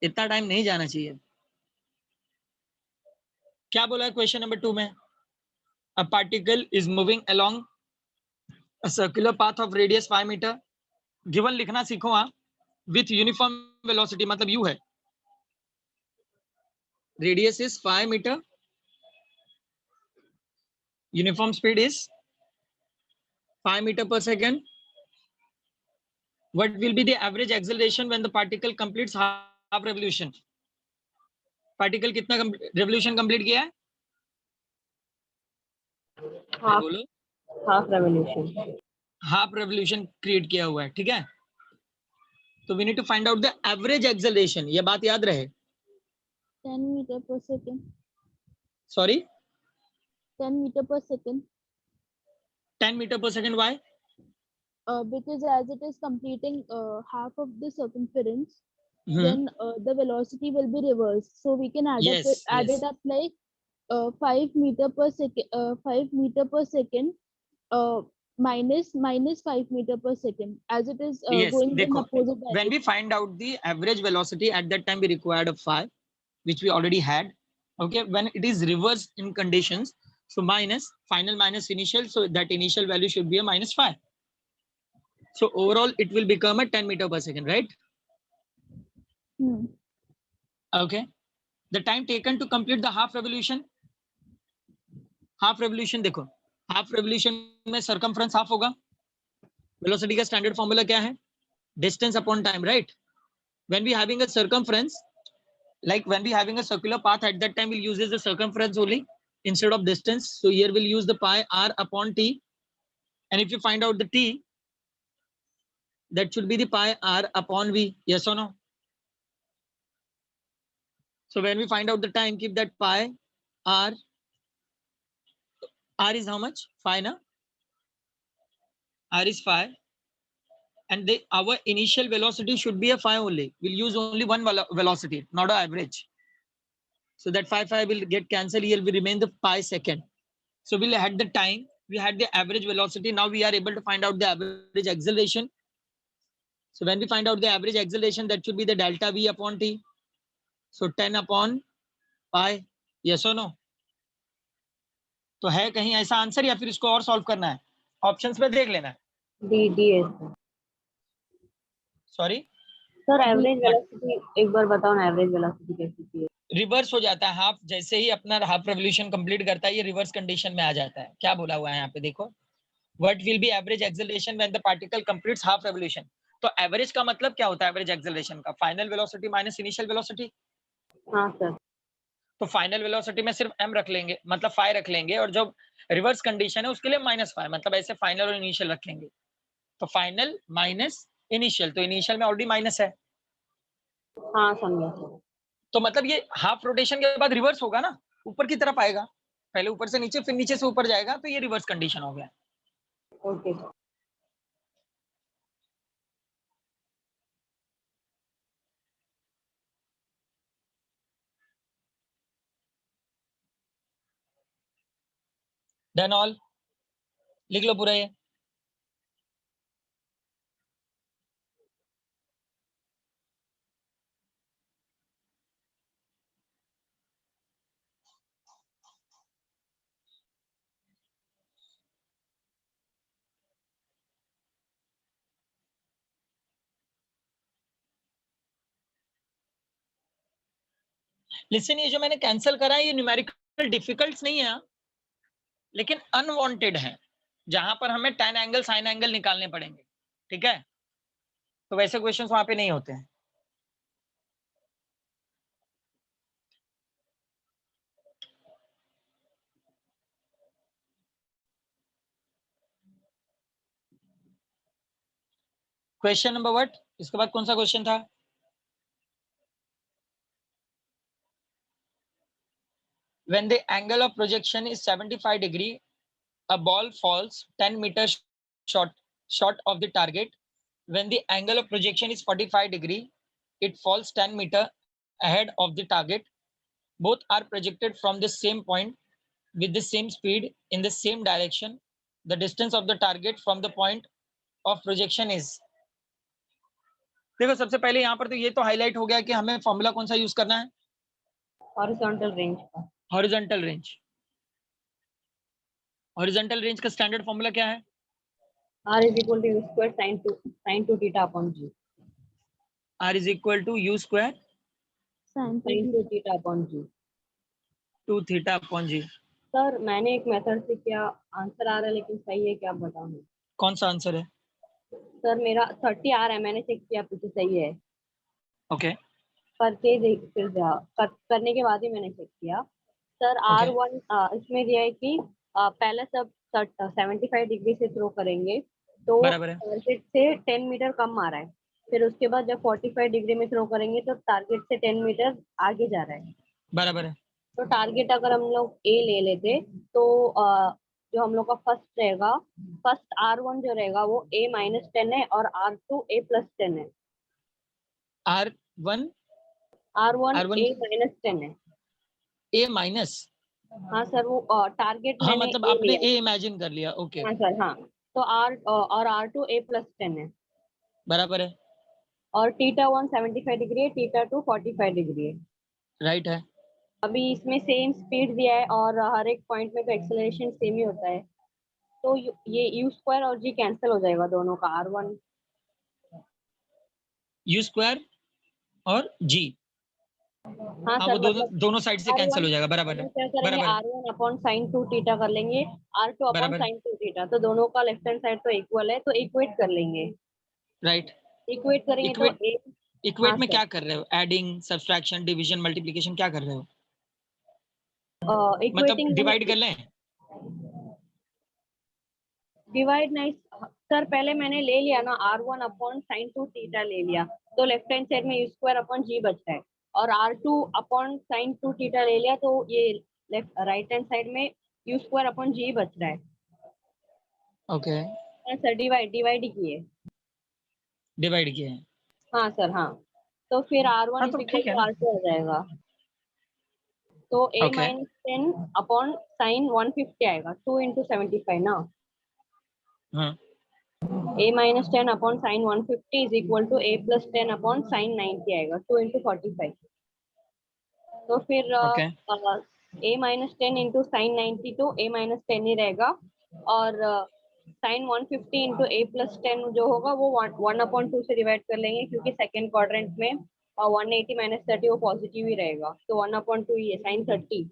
इतना टाइम नहीं जाना चाहिए। क्या बोला है क्वेश्चन नंबर 2 में? A particle is moving along a circular path of radius 5 metre. Given लिखना सीखो आप। विथ यूनिफॉर्म वेलोसिटी मतलब यू है, radius is 5 metre, uniform speed is 5 meter per second. What will be the average acceleration when the particle completes half revolution? Particle कितना revolution complete किया है? Half बोलो। Half revolution. Half revolution create किया हुआ है, ठीक है। तो we need to find out the average acceleration, ये बात याद रहे। 10 meter per second. Sorry 10 meter per second. 10 meter per second, why? Because as it is completing half of the circumference, Hmm. then the velocity will be reversed. So we can add Yes, add yes. it up like 5 meter per second, 5 meter per second, minus 5 meter per second, as it is Yes, going in देखो, opposite when direction. we find out the average velocity, at that time we required of 5, which we already had. Okay, when it is reversed in conditions, so minus final minus initial, so that initial value should be a minus 5. So overall it will become a 10 meter per second, right? Hmm. Okay, the time taken to complete the half revolution, देखो, half revolution में circumference half होगा, velocity का standard formula क्या है? Distance upon time, right? When we having a circumference, like when we having a circular path, at that time we'll use the circumference only instead of distance. So here we'll use the pi r upon t, and if you find out the t, that should be the pi r upon v. Yes or no? So when we find out the time, keep that pi r. R is how much? 5, na? R is 5, and our initial velocity should be a 5 only. We'll use only one velocity, not an average. So that 5 will get cancelled. Here will remain the pi second. So we'll had the time, we had the average velocity. Now we are able to find out the average acceleration. So when we find out the average acceleration, that should be the delta v upon t. So 10 upon pi. Yes or no? तो है कहीं ऐसा answer, या फिर इसको और solve करना है? ऑप्शंस में देख लेना है। डी डी है sir. Sorry sir average velocity एक बार बताओ ना, एवरेज वेलोसिटी कैसी थी? रिवर्स हो जाता है हाफ, जैसे ही अपना हाफ रेवोल्यूशन कंप्लीट करता है ये रिवर्स कंडीशन में आ जाता है। क्या बोला हुआ है यहाँ पे देखो, what will be average acceleration when the particle completes half revolution. तो एवरेज का मतलब क्या होता है? एवरेज एक्सेलरेशन का final velocity minus initial velocity. हाँ सर। तो फाइनल वेलोसिटी में सिर्फ m रख लेंगे, मतलब 5 रख लेंगे, और जो रिवर्स कंडीशन है उसके लिए -5, मतलब ऐसे फाइनल और इनिशियल रख लेंगे। तो फाइनल माइनस इनिशियल, तो इनिशियल में ऑलरेडी माइनस है। हाँ समझा सर। तो मतलब ये हाफ रोटेशन के बाद रिवर्स होगा ना, ऊपर की तरफ आएगा, पहले ऊपर से नीचे फिर नीचे से ऊपर जाएगा, तो ये रिवर्स कंडीशन हो गया। Okay sir. डन ऑल, लिख लो पूरा ये। लिसन, ये जो मैंने कैंसिल करा है ये न्यूमेरिकल डिफिकल्ट नहीं है, लेकिन अनवांटेड है, जहां पर हमें tan एंगल sin एंगल निकालने पड़ेंगे, ठीक है? तो वैसे क्वेश्चंस वहां पे नहीं होते हैं। क्वेश्चन नंबर व्हाट, इसके बाद कौन सा क्वेश्चन था? When the angle of projection is 75 degree, a ball falls 10 meters short of the target. When the angle of projection is 45 degree, it falls 10 meter ahead of the target. Both are projected from the same point with the same speed in the same direction. The distance of the target from the point of projection is. देखो सबसे पहले यहाँ पर तो ये तो highlight हो गया कि हमें फॉर्मूला कौन सा यूज करना है, हॉरिजॉन्टल रेंज का। Horizontal range. हॉरिजॉन्टल रेंज का स्टैंडर्ड फॉर्मूला क्या है? R is equal to u square sin 2 theta upon g. R is equal to u square Sin sin 2 theta upon g. 2 theta upon g। Sir मैंने एक method से किया, answer आ रहा है लेकिन सही है क्या बताऊं? कौन सा आंसर है? सर मेरा 30 आ रहा है, मैंने चेक किया पीछे सही है, ओके करके फिर करने के बाद ही मैंने चेक किया। सर ओके R1 इसमें दिया है कि पहले सब 75 डिग्री से थ्रो करेंगे तो बराबर है, टारगेट से 10 मीटर कम आ रहा है। फिर उसके बाद जब 45 डिग्री में थ्रो करेंगे तो टारगेट से 10 मीटर आगे जा रहा है। बराबर है। तो टारगेट अगर हम लोग ए ले लेते तो जो हम लोग का फर्स्ट रहेगा, फर्स्ट R1 जो रहेगा वो A-10 है और R2 A+10 है। R1 R1 R1 A-10 है। A माइनस, हाँ सर, वो टारगेट हाँ मैंने मतलब ए आपने लिया। A इमेजिन कर लिया, ओके हाँ सर, हाँ। तो और R2 A+10 है बराबर है, और θ1 75 डिग्री है, θ2 45 डिग्री है। राइट है। अभी इसमें सेम स्पीड दिया है और हर एक पॉइंट में तो एक्सेलरेशन सेम ही होता है, तो ये u स्क्वायर और g कैंसिल हो जाएगा दोनों का। R1 U स्क्वायर और G, हाँ हाँ वो सर, मतलब दोनों साइड से कैंसिल R1 हो जाएगा, हम बराबर है, लोग क्या करेंगे, बराबर है, R1 अपॉन साइन 2 थीटा कर लेंगे, R2 अपॉन बराबर है, साइन 2 थीटा, तो दोनों का लेफ्ट हैंड साइड तो इक्वल है, तो इक्वेट कर लेंगे। राइट। इक्वेट करेंगे तो इक्वेट, ए। हाँ इक्वेट में सर, क्या कर रहे हो? एडिंग, सब्सट्रैक्शन, डिवीजन, मल्टीप्लिकेशन क्या कर रहे हो? मतलब इक्वेटिंग डिवाइड कर लें? डिवाइड नहीं सर, पहले मैंने ले लिया ना R1 अपॉन साइन 2 थीटा ले लिया, तो लेफ्ट हैंड साइड में u स्क्वायर अपॉन g बचता है, और R2 अपॉन साइन 2 थीटा ले लिया तो ये लेफ्ट राइट हैंड साइड में u स्क्वायर अपॉन g बच रहा है। ओके, हाँ सर, डिवाइड डिवाइड ही किए। डिवाइड किया है, हाँ सर, हाँ। तो फिर R1 हाँ इज तो इक्वल ठीक है टू ना, आ जाएगा, तो ओके A-10 अपॉन साइन 150 आएगा, 2 इंटू 75 ना। हाँ A-10 upon sine 150 is equal to A+10 upon sine 90 आएगा, 2 इंटू 45। तो फिर ओके A-10 इंटू साइन 90 तो A-10 ही रहेगा, और साइन 150 इंटू A+10 जो होगा वो 1/2 से डिवाइड कर लेंगे, क्योंकि सेकेंड क्वाड्रेंट में 180 - 30 वो पॉजिटिव ही रहेगा, तो 1/2 ही है, साइन 30।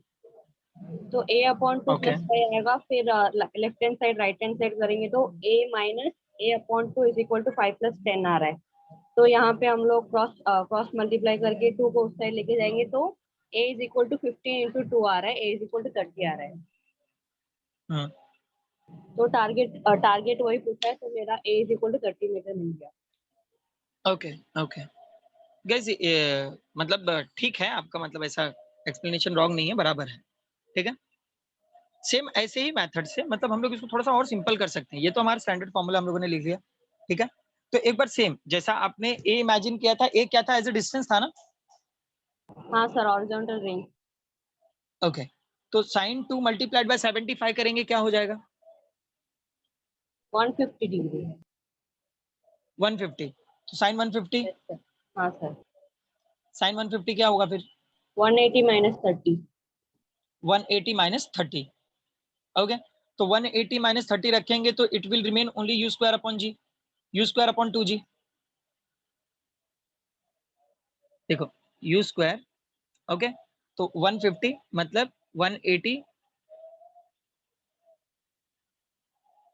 तो A/2 ओके प्लस 5 आएगा, फिर left hand side right hand side करेंगे तो A-A/2 इज इक्वल टू 5 + 10 आ रहा है। तो यहाँ पे हम लोग क्रॉस मल्टीप्लाई करके 2 को उस साइड लेके जाएंगे, तो A is equal to 15 into 2 आ रहा है, A इज इक्वल टू 30 आ रहा है। हाँ तो टारगेट वही पूछा है, तो मेरा A is equal to 30 meter मिल गया। ओके ओके गाइस, मतलब ठीक है आपका, मतलब ऐसा एक्सप्लेनेशन रॉन्ग नहीं है, बराबर है, ठीक है। सेम ऐसे ही मेथड से मतलब हम लोग इसको थोड़ा सा और सिंपल कर सकते हैं। ये तो हमारा स्टैंडर्ड फॉर्मूला हम लोगों ने लिख लिया, ठीक है। तो एक बार सेम जैसा आपने ए इमेजिन किया था, ए क्या था? एज ए डिस्टेंस था ना, हाँ सर, हॉरिजॉन्टल रेंज। ओके। तो साइन 2 मल्टीप्लाइड बाय 75 करेंगे, क्या हो जाएगा? 150 डिग्री। 150। तो साइन 150, हाँ सर, साइन 150 क्या होगा फिर? 180 - 30। 180 - 30, ओके। तो 180 - 30 रखेंगे तो it will remain only u square upon g, u square upon 2g। देखो यू स्क्वायर, ओके। तो 150 मतलब 180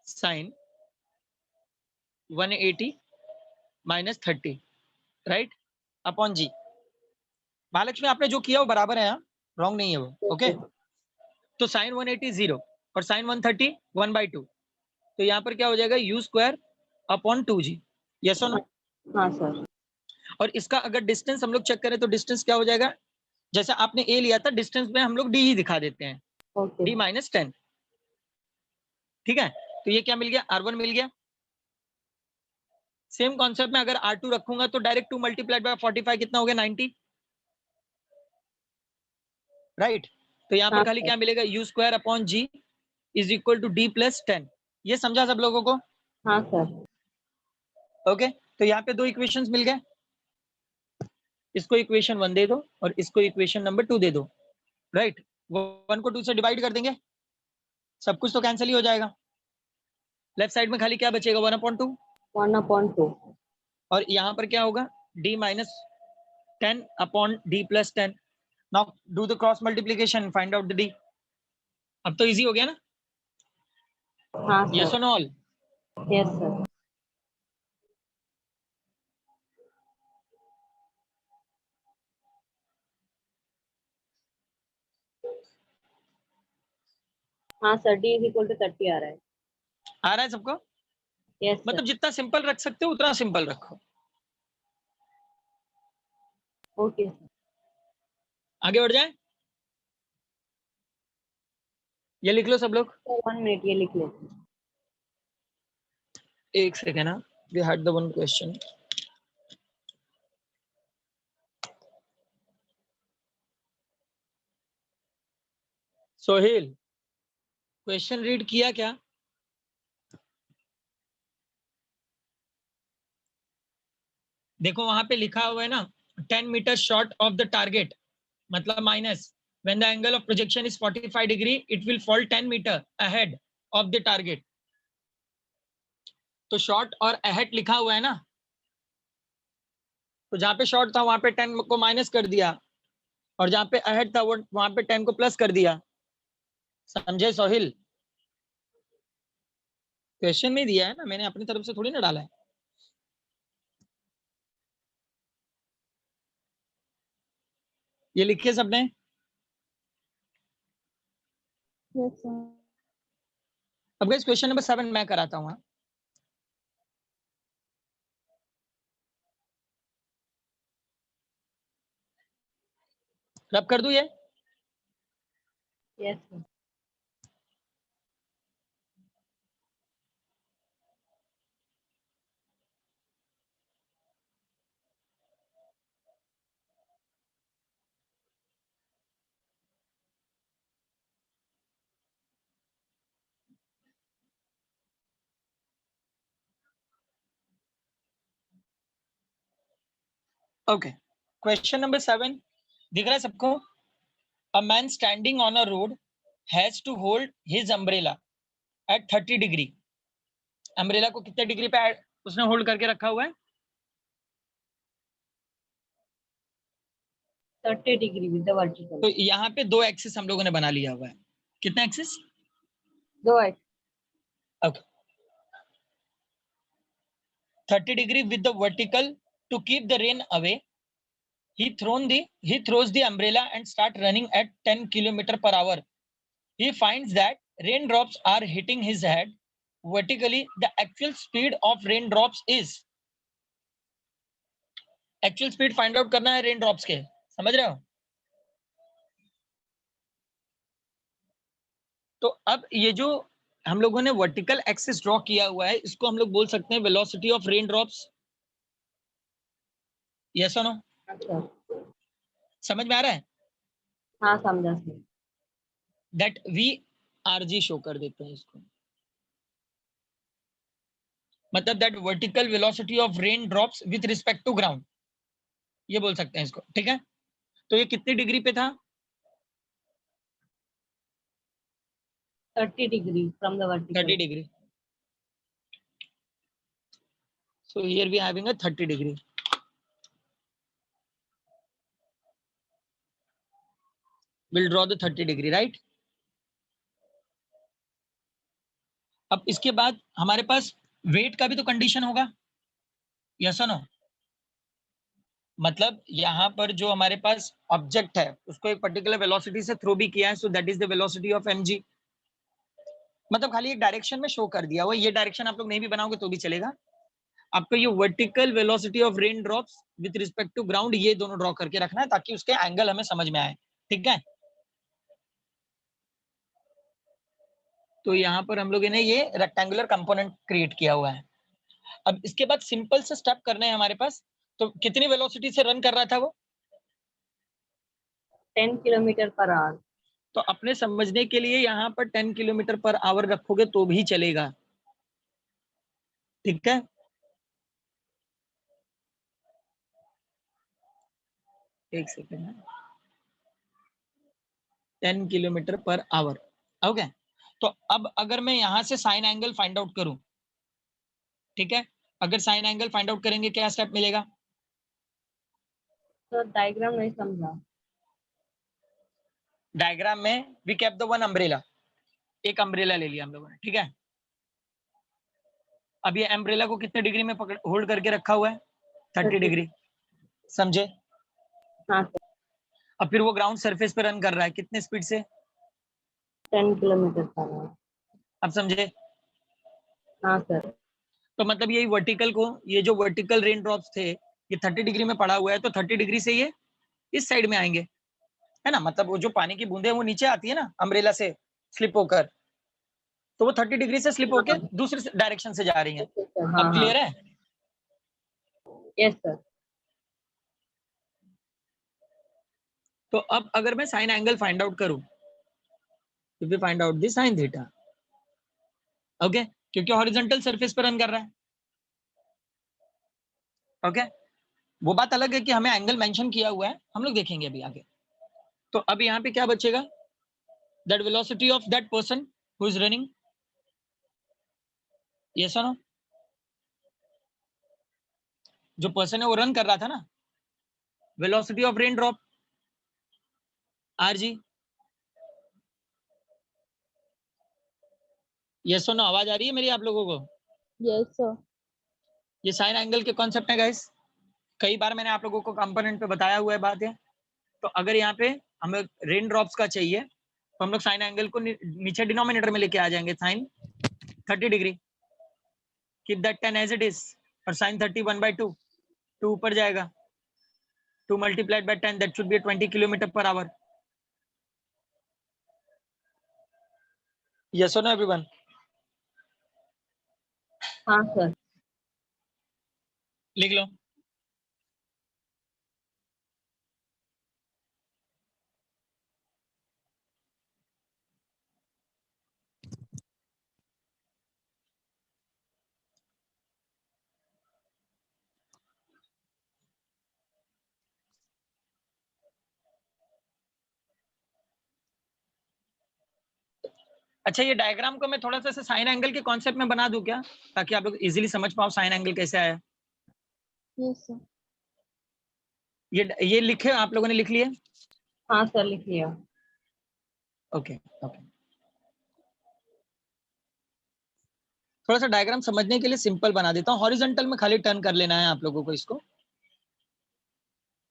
sine 180 - 30, right, upon g. Mahalakshmi आपने जो किया वो बराबर है, यहाँ रॉन्ग नहीं है वो, ओके। तो साइन 180 0 और साइन 130 1/2, तो यहाँ पर क्या हो जाएगा? You square upon 2g, yes और नो? हाँ सर। और इसका अगर डिस्टेंस हम लोग चेक करें तो डिस्टेंस क्या हो जाएगा? जैसा आपने ए लिया था, डिस्टेंस में हम लोग डी ही दिखा देते हैं, ओके। d - 10, ठीक है। तो ये क्या मिल गया? R1 मिल गया। सेम कॉन्सेप्ट में अगर R2 रखूंगा तो डायरेक्ट 2 मल्टीप्लाइड बाय 45 कितना हो गया? 90, राइट। तो यहाँ पर हाँ खाली सर। क्या मिलेगा? U square upon g is equal to d + 10। ये समझा सब लोगों को? हाँ सर। ओके। तो यहाँ पे दो इक्वेशंस मिल गए, इसको इक्वेशन 1 दे दो और इसको इक्वेशन नंबर 2 दे दो, राइट। 1 को 2 से डिवाइड कर देंगे, सब कुछ तो कैंसिल ही हो जाएगा। लेफ्ट साइड में खाली क्या बचेगा, 1/2। 1/2। और यहाँ पर क्या होगा, d minus 10 upon d plus 10। Now do the cross multiplication, find out the d। अब तो इजी हो गया ना, हाँ यस सर, और नो ऑल। Yes sir. हाँ sir, d is equal to 30 आ रहा है। आ रहा है सबको? Yes sir. मतलब जितना सिंपल रख सकते हो उतना सिंपल रखो। Okay sir. आगे बढ़ जाए, ये लिख लो सब लोग। 1 मिनट, ये लिख लेते हैं। एक सेकेंड, हाँ, we had the one question. Sohail, question read किया क्या? देखो वहां पे लिखा हुआ है ना, 10 meter short of the target, मतलब minus when the angle of projection is 45 degree it will fall 10 meter ahead of the target. तो शॉर्ट और अहेड लिखा हुआ है ना, तो जहां पे शॉर्ट था वहां पे 10 को माइनस कर दिया, और जहां पे अहेड था वो वहां पे 10 को प्लस कर दिया। समझे सोहिल? क्वेश्चन में दिया है ना, मैंने अपनी तरफ से थोड़ी ना डाला है। ये लिखे सबने? Yes, sir. अब गाइस क्वेश्चन नंबर 7 मैं कराता हूँ। रब कर दूं ये? Yes sir. Okay, question number 7 दिख रहा है सबको? A man standing on a road has to hold his umbrella at 30 degree. Umbrella को कितने डिग्री पे उसने होल्ड करके रखा हुआ है? 30 डिग्री विद द वर्टिकल। तो यहाँ पे 2 एक्सिस हम लोगों ने बना लिया हुआ है। कितना axis? 2 X. Okay, 30 degree with the vertical to keep the rain away he throws the umbrella and start running at 10 kilometer per hour. He finds that raindrops are hitting his head vertically. The actual speed of raindrops is, actual speed find out करना है raindrops के, समझ रहे हो? तो अब ये जो हम लोगों ने वर्टिकल एक्सिस ड्रॉ किया हुआ है इसको हम लोग बोल सकते हैं वेलोसिटी ऑफ रेनड्रॉप्स। यस और नो? अच्छा, समझ में आ रहा है? हाँ समझा sir. That V R G show कर देते हैं इसको, मतलब that vertical velocity of rain drops with respect to ground, ये बोल सकते हैं इसको, ठीक है? तो ये कितनी डिग्री पे था? 30 degree from the 30 vertical. Degree. So here we are having a 30 degree. We'll draw the 30 degree, right? अब इसके बाद हमारे पास वेट का भी तो कंडीशन होगा, यस और नो? मतलब यहाँ पर जो हमारे पास ऑब्जेक्ट है उसको एक पर्टिकुलर वेलोसिटी से थ्रो भी किया है, so that is the velocity of mg। मतलब खाली एक डायरेक्शन में शो कर दिया हुआ, ये डायरेक्शन आप लोग नहीं भी बनाओगे तो भी चलेगा। आपको ये vertical velocity of rain drops with respect to ground ये दोनों ड्रॉ करके रखना है ताकि उसके एंगल हमें समझ में आए, ठीक है? तो यहाँ पर हम लोगों ने ये रेक्टेंगुलर कंपोनेंट क्रिएट किया हुआ है। अब इसके बाद सिंपल से स्टेप करने हैं हमारे पास। तो कितनी वेलोसिटी से रन कर रहा था वो? 10 किलोमीटर पर आवर। तो अपने समझने के लिए यहाँ पर 10 किलोमीटर पर आवर रखोगे तो भी चलेगा, ठीक है? एक second, 10 kilometre per hour. Okay, तो अब अगर मैं यहां से साइन एंगल फाइंड आउट करूं, ठीक है, अगर साइन एंगल फाइंड आउट करेंगे क्या स्टेप मिलेगा? तो डायग्राम नहीं समझा। डायग्राम में we kept the one umbrella, एक अम्ब्रेला ले लिया हम लोगों ने, ठीक है। अब ये अम्ब्रेला को कितने डिग्री में पकड़ होल्ड करके रखा हुआ है? 30 डिग्री, समझे? हाँ सर। अब फिर वो ग्राउंड सरफेस पे रन कर रहा है कितने स्पीड से? 10 किलोमीटर पर आवर। अब समझे? हाँ सर। तो मतलब यही वर्टिकल को, ये जो वर्टिकल रेन ड्रॉप्स थे, ये 30 डिग्री में पड़ा हुआ है, तो 30 डिग्री से ये इस साइड में आएंगे, है ना। मतलब वो जो पानी की बूंदे वो नीचे आती है ना अम्ब्रेला से स्लिप होकर, तो वो 30 डिग्री से स्लिप होकर दूसरे डायरेक्शन से जा रही है। हाँ अब क्लियर है? Yes sir. तो अब अगर मैं साइन एंगल फाइंड आउट करूं, तो we find out the sine theta, okay, क्योंकि हॉरिजॉन्टल सरफेस पर रन कर रहा है। ओके, वो बात अलग है कि हमें एंगल मेंशन किया हुआ है, हम लोग देखेंगे अभी आगे। तो अब यहाँ पे क्या बचेगा? That velocity of that person who is running, yes और नो? जो पर्सन है वो रन कर रहा था ना, velocity of rain drop RG, yes और नो? आवाज आ रही है मेरी आप लोगों को? Yes, sir. ये साइन एंगल के कॉन्सेप्ट है गाइस, कई बार मैंने आप लोगों को कंपोनेंट पे बताया हुआ है बात है। तो अगर यहाँ पे हमें रेन ड्रॉप्स का चाहिए, तो हम लोग साइन एंगल को नीचे डिनोमिनेटर में लेके आ जाएंगे, sine 30 degree, keep that 10 as it is, और साइन 30 1/2, 2 ऊपर जाएगा, 2 multiplied by 10, that should be 20 kilometre per hour. Yes और नो एवरीवन? हाँ सर। लिख लो। अच्छा, ये डायग्राम को मैं थोड़ा सा साइन एंगल के कॉन्सेप्ट में बना दूं क्या, ताकि आप लोग इजीली समझ पाओ साइन एंगल कैसे आया? Yes, sir. ये लिखे आप लोगों ने, लिख लिए? हाँ सर लिख लिया। ओके ओके, थोड़ा सा डायग्राम समझने के लिए सिंपल बना देता हूँ। हॉरिजॉन्टल में खाली टर्न कर लेना है आप लोगों को इसको।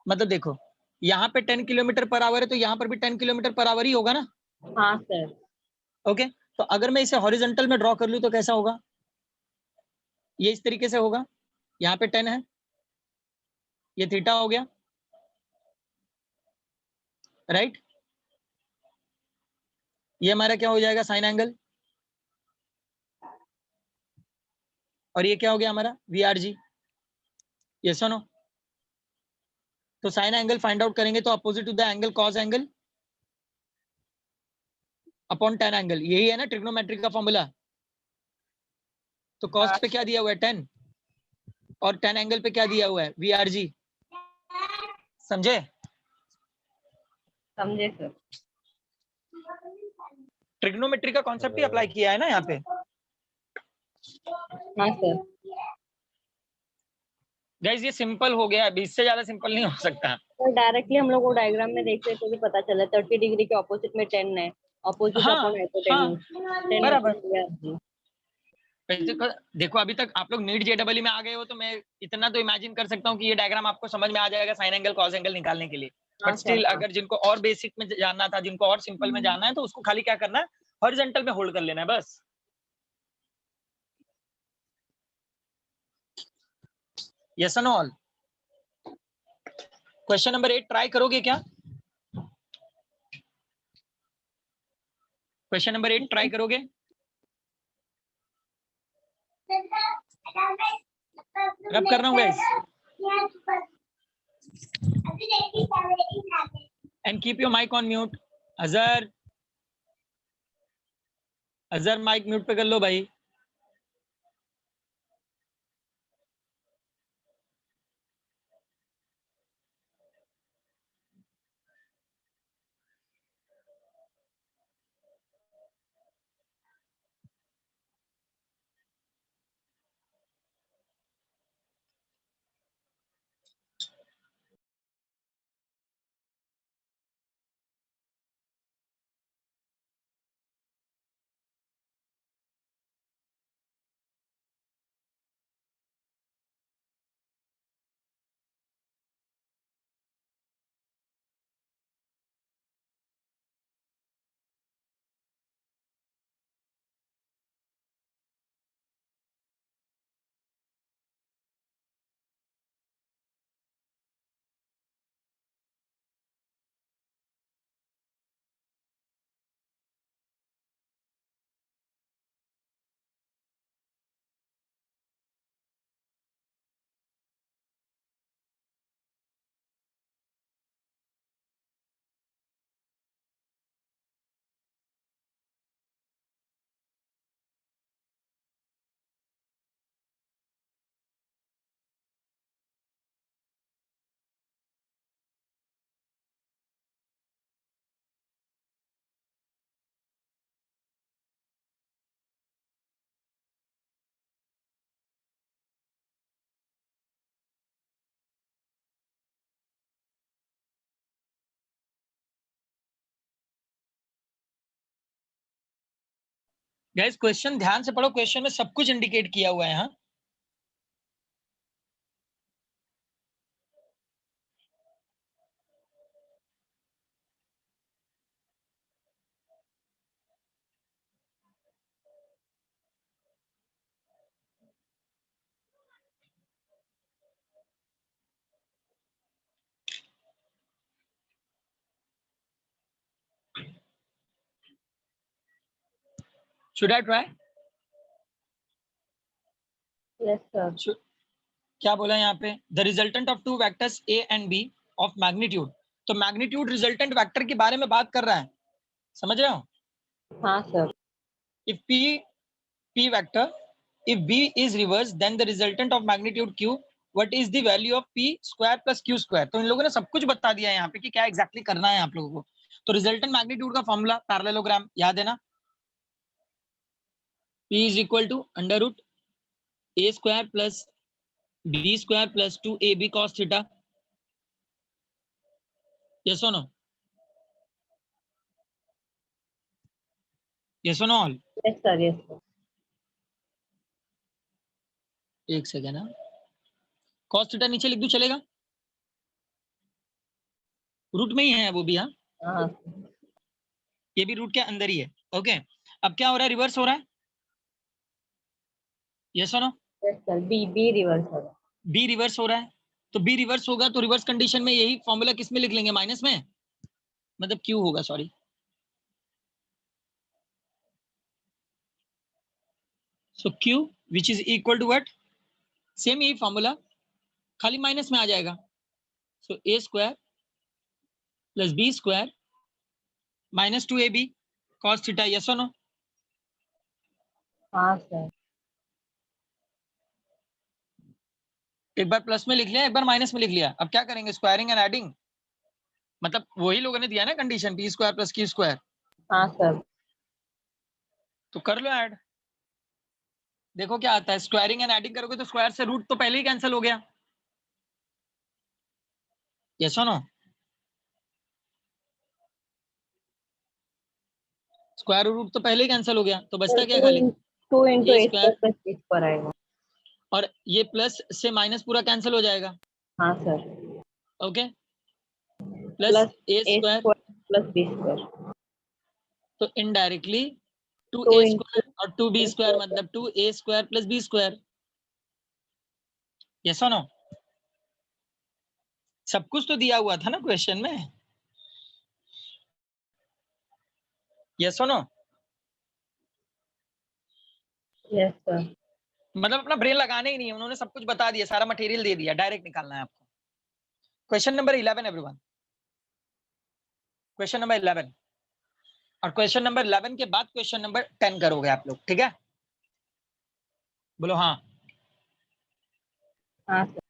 मतलब देखो, यहाँ पे 10 किलोमीटर पर आवर है, तो यहाँ पर भी 10 किलोमीटर पर आवर ही होगा ना। हाँ सर। ओके, तो अगर मैं इसे हॉरिजॉन्टल में ड्रॉ कर लूँ तो कैसा होगा? ये इस तरीके से होगा, यहाँ पे 10 है, ये थीटा हो गया, राइट। ये हमारा क्या हो जाएगा? Sine angle. और ये क्या हो गया हमारा? वी आर जी, यस और नो? तो साइन एंगल फाइंड आउट करेंगे तो opposite to the angle cos angle upon tan angle, यही है ना ट्रिग्नोमेट्री का फॉर्मूला। तो कॉस पे क्या दिया हुआ है? 10, और tan एंगल पे क्या दिया हुआ है? वी आर जी, समझे? समझे सर। ट्रिग्नोमेट्री का कॉन्सेप्ट ही अप्लाई किया है ना यहाँ पे। हाँ सर। गाइस ये सिंपल हो गया, अभी इससे ज्यादा सिंपल नहीं हो सकता। तो डायरेक्टली हम लोग को डायग्राम में देखते तो भी पता चला 30 डिग्री के ऑपोजिट में 10 है, ऑपोजिट हाँ अपॉन हाँ, हाइपोटेन्यूज 10 बराबर। अपॉन जी। देखो अभी तक आप लोग नीट जेडबलई में आ गए हो, तो मैं इतना तो इमेजिन कर सकता हूँ कि ये डायग्राम आपको समझ में आ जाएगा साइन एंगल कॉस एंगल निकालने के लिए। हाँ बट सर। स्टिल हाँ अगर जिनको और बेसिक में जानना था, जिनको और सिंपल में जानना है, तो उसको खाली क्या करना है? हॉरिजॉन्टल में होल्ड कर लेना है बस। यस और no all? Question number 8 try करोगे क्या? क्वेश्चन नंबर 8 ट्राई करोगे? रब कर रहा हूँ guys, and keep your mic on mute. Azhar, Azhar mic mute पे कर लो भाई। गाइस क्वेश्चन ध्यान से पढ़ो, क्वेश्चन में सब कुछ इंडिकेट किया हुआ है। हाँ, should I try? Yes sir. क्या बोला यहाँ पे? The resultant of two vectors A and B of magnitude. तो मैग्नीट्यूड रिजल्टेंट वेक्टर के बारे में बात कर रहा है, समझ रहे हो? हाँ sir. If p vector, if b is reversed, then the resultant of magnitude q, what is the value of p square plus q square? तो इन लोगों ने सब कुछ बता दिया है यहाँ पे कि क्या एग्जैक्टली करना है आप लोगों को। तो रिजल्टेंट मैग्नीट्यूड का फॉर्मूला पैरेललोग्राम याद है ना? p is equal to under root a square plus b square plus 2ab cos theta. Yes or no? Yes or no all? Yes sir. Yes sir. एक सेकेंड ना, cos theta नीचे लिख दूं चलेगा? Root में ही है वो भी। हाँ, हाँ ये भी रूट के अंदर ही है। ओके, अब क्या हो रहा है? रिवर्स हो रहा है। यस और no? Yes sir. B B reverse होगा। बी रिवर्स हो रहा है, तो बी रिवर्स होगा तो रिवर्स कंडीशन में यही फॉर्मूला किस में लिख लेंगे? माइनस में, मतलब क्यू होगा, sorry. So Q which is equal to what? Same यही फॉर्मूला, खाली माइनस में आ जाएगा। So A square plus B square minus 2ab cos theta. Yes और नो? हाँ सर। एक बार प्लस में लिख लिया, एक बार माइनस में लिख लिया। अब क्या करेंगे? स्क्वायरिंग एंड एडिंग, मतलब वही लोगों ने दिया ना condition, P square plus Q square, हाँ सर। तो कर लो ऐड। देखो क्या आता है। स्क्वायरिंग एंड एडिंग करोगे तो स्क्वायर से रूट तो पहले ही कैंसिल हो गया। यस और नो? स्क्वायर रूट तो पहले ही कैंसिल हो गया, तो बचता क्या खाली? Two into A A square, square plus B square आएगा। और ये प्लस से माइनस पूरा कैंसिल हो जाएगा। हाँ sir. Okay, plus plus A A square, square plus B square. तो indirectly two two A into square और two B A square, square. मतलब two A square plus B square. Yes और no? सब कुछ तो दिया हुआ था ना क्वेश्चन में। यस और नो? Yes sir. मतलब अपना ब्रेन लगाने ही नहीं है, उन्होंने सब कुछ बता दिया, सारा मटेरियल दे दिया, डायरेक्ट निकालना है आपको। Question number 11 everyone, question number 11, और क्वेश्चन नंबर 11 के बाद क्वेश्चन नंबर 10 करोगे आप लोग, ठीक है? बोलो हाँ। हाँ सर।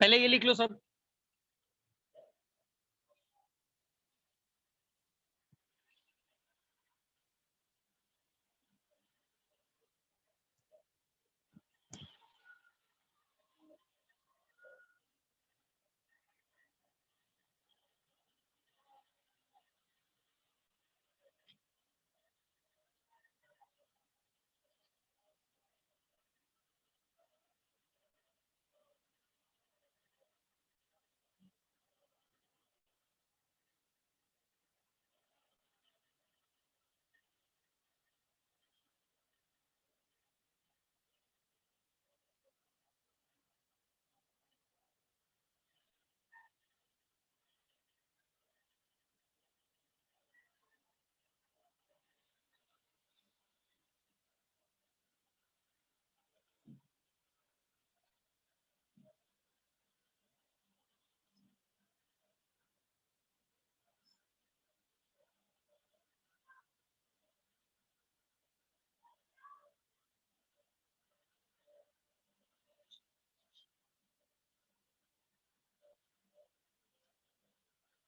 पहले ये लिख लो सब।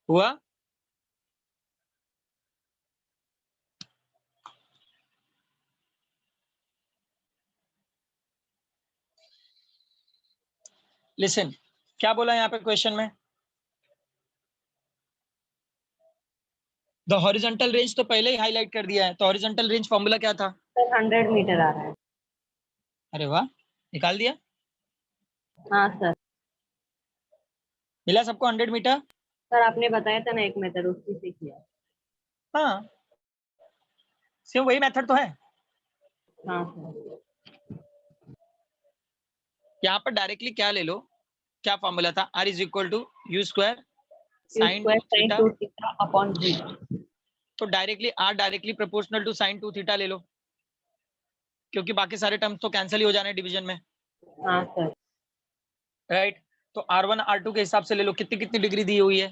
हुआ? लिसन, क्या बोला यहाँ पे क्वेश्चन में? द हॉरिजॉन्टल रेंज तो पहले ही हाईलाइट कर दिया है, तो हॉरिजॉन्टल रेंज फॉर्मूला क्या था? सर 100 मीटर आ रहा है। अरे वाह, निकाल दिया। हाँ सर। मिला सबको 100 मीटर? सर आपने बताया था ना एक मेथड, उसकी से किया। हाँ, सेम वही मेथड तो है। हाँ सर। यहाँ पर डायरेक्टली क्या ले लो, क्या फॉर्मूला था? R is equal to U square sine square 2 sine theta. 2 theta upon G. तो directly R directly proportional to sine 2 theta ले लो, क्योंकि बाकी सारे टर्म्स तो कैंसिल ही हो जाने डिवीजन में, हाँ सर। राइट? तो R1 R2 के हिसाब से ले लो, कितनी कितनी डिग्री दी हुई है?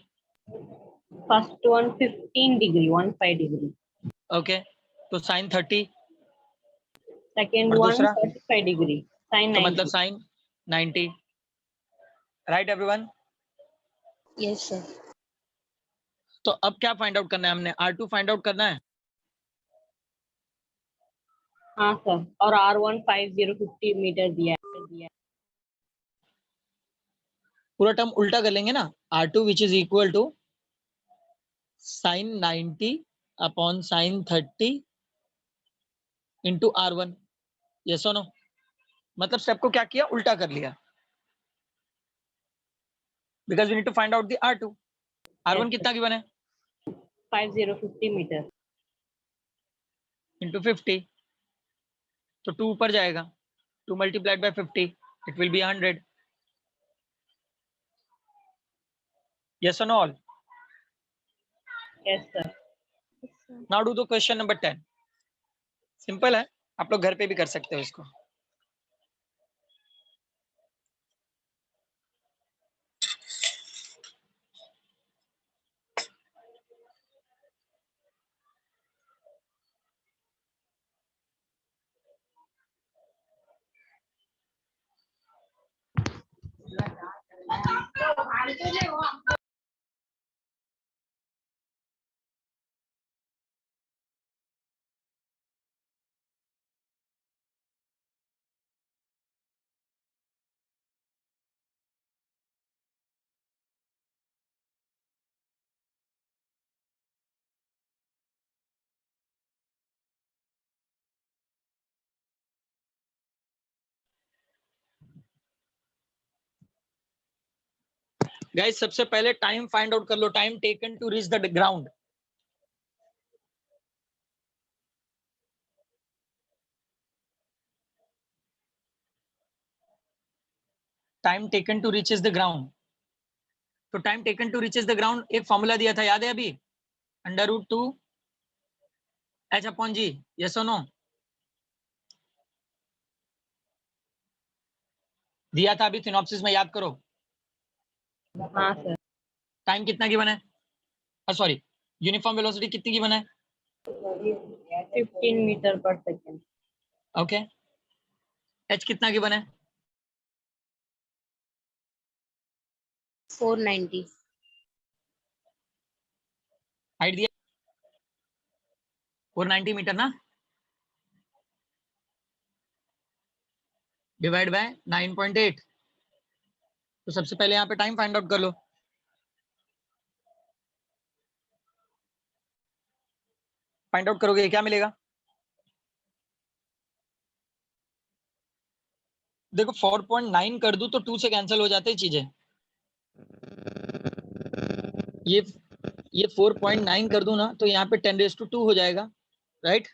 First one 15 degree, 15 degree. Okay, तो साइन 30, सेकेंड और वन दूसरा 45 डिग्री, साइन तो मतलब 90। Sine 90, right everyone? Yes sir. तो अब क्या फाइंड आउट करना है हमने? R2 फाइंड आउट करना है। हाँ सर, और R1 50 मीटर दिया है। पूरा टर्म उल्टा कर लेंगे ना, R2 which is equal to sine 90 upon sine 30 into R1। Yes और नो? मतलब स्टेप को क्या किया? उल्टा कर लिया, because we need to find out the R2। R1 कितना गिवन है? 50 मीटर इंटू 50, तो 2 ऊपर जाएगा, 2 multiplied by 50, it will be 100। Yes और no all? Yes sir. Now do the question number 10। Simple है, आप लोग घर पे भी कर सकते हो इसको। गाइस सबसे पहले टाइम फाइंड आउट कर लो, time taken to reach the ground. Time taken to reaches the ground. तो time taken to reaches the ground एक फॉर्मूला दिया था, याद है अभी? √2 H अपॉन जी। यस और नो? दिया था अभी सिनॉप्सिस में, याद करो। हाँ सर। टाइम कितना गिवन है? सॉरी, यूनिफॉर्म वेलोसिटी कितनी गिवन है? 15 मीटर पर सेकेंड। ओके, H कितना गिवन है? 490। हाइट दिया 490 मीटर ना, डिवाइड बाय 9.8। तो सबसे पहले यहाँ पे टाइम फाइंड आउट कर लो। फाइंड आउट करोगे क्या मिलेगा? देखो 4.9 कर दूं तो 2 से कैंसिल हो जाते हैं चीजें। ये 4.9 कर दूं ना तो यहाँ पे 10⁻² हो जाएगा, राइट?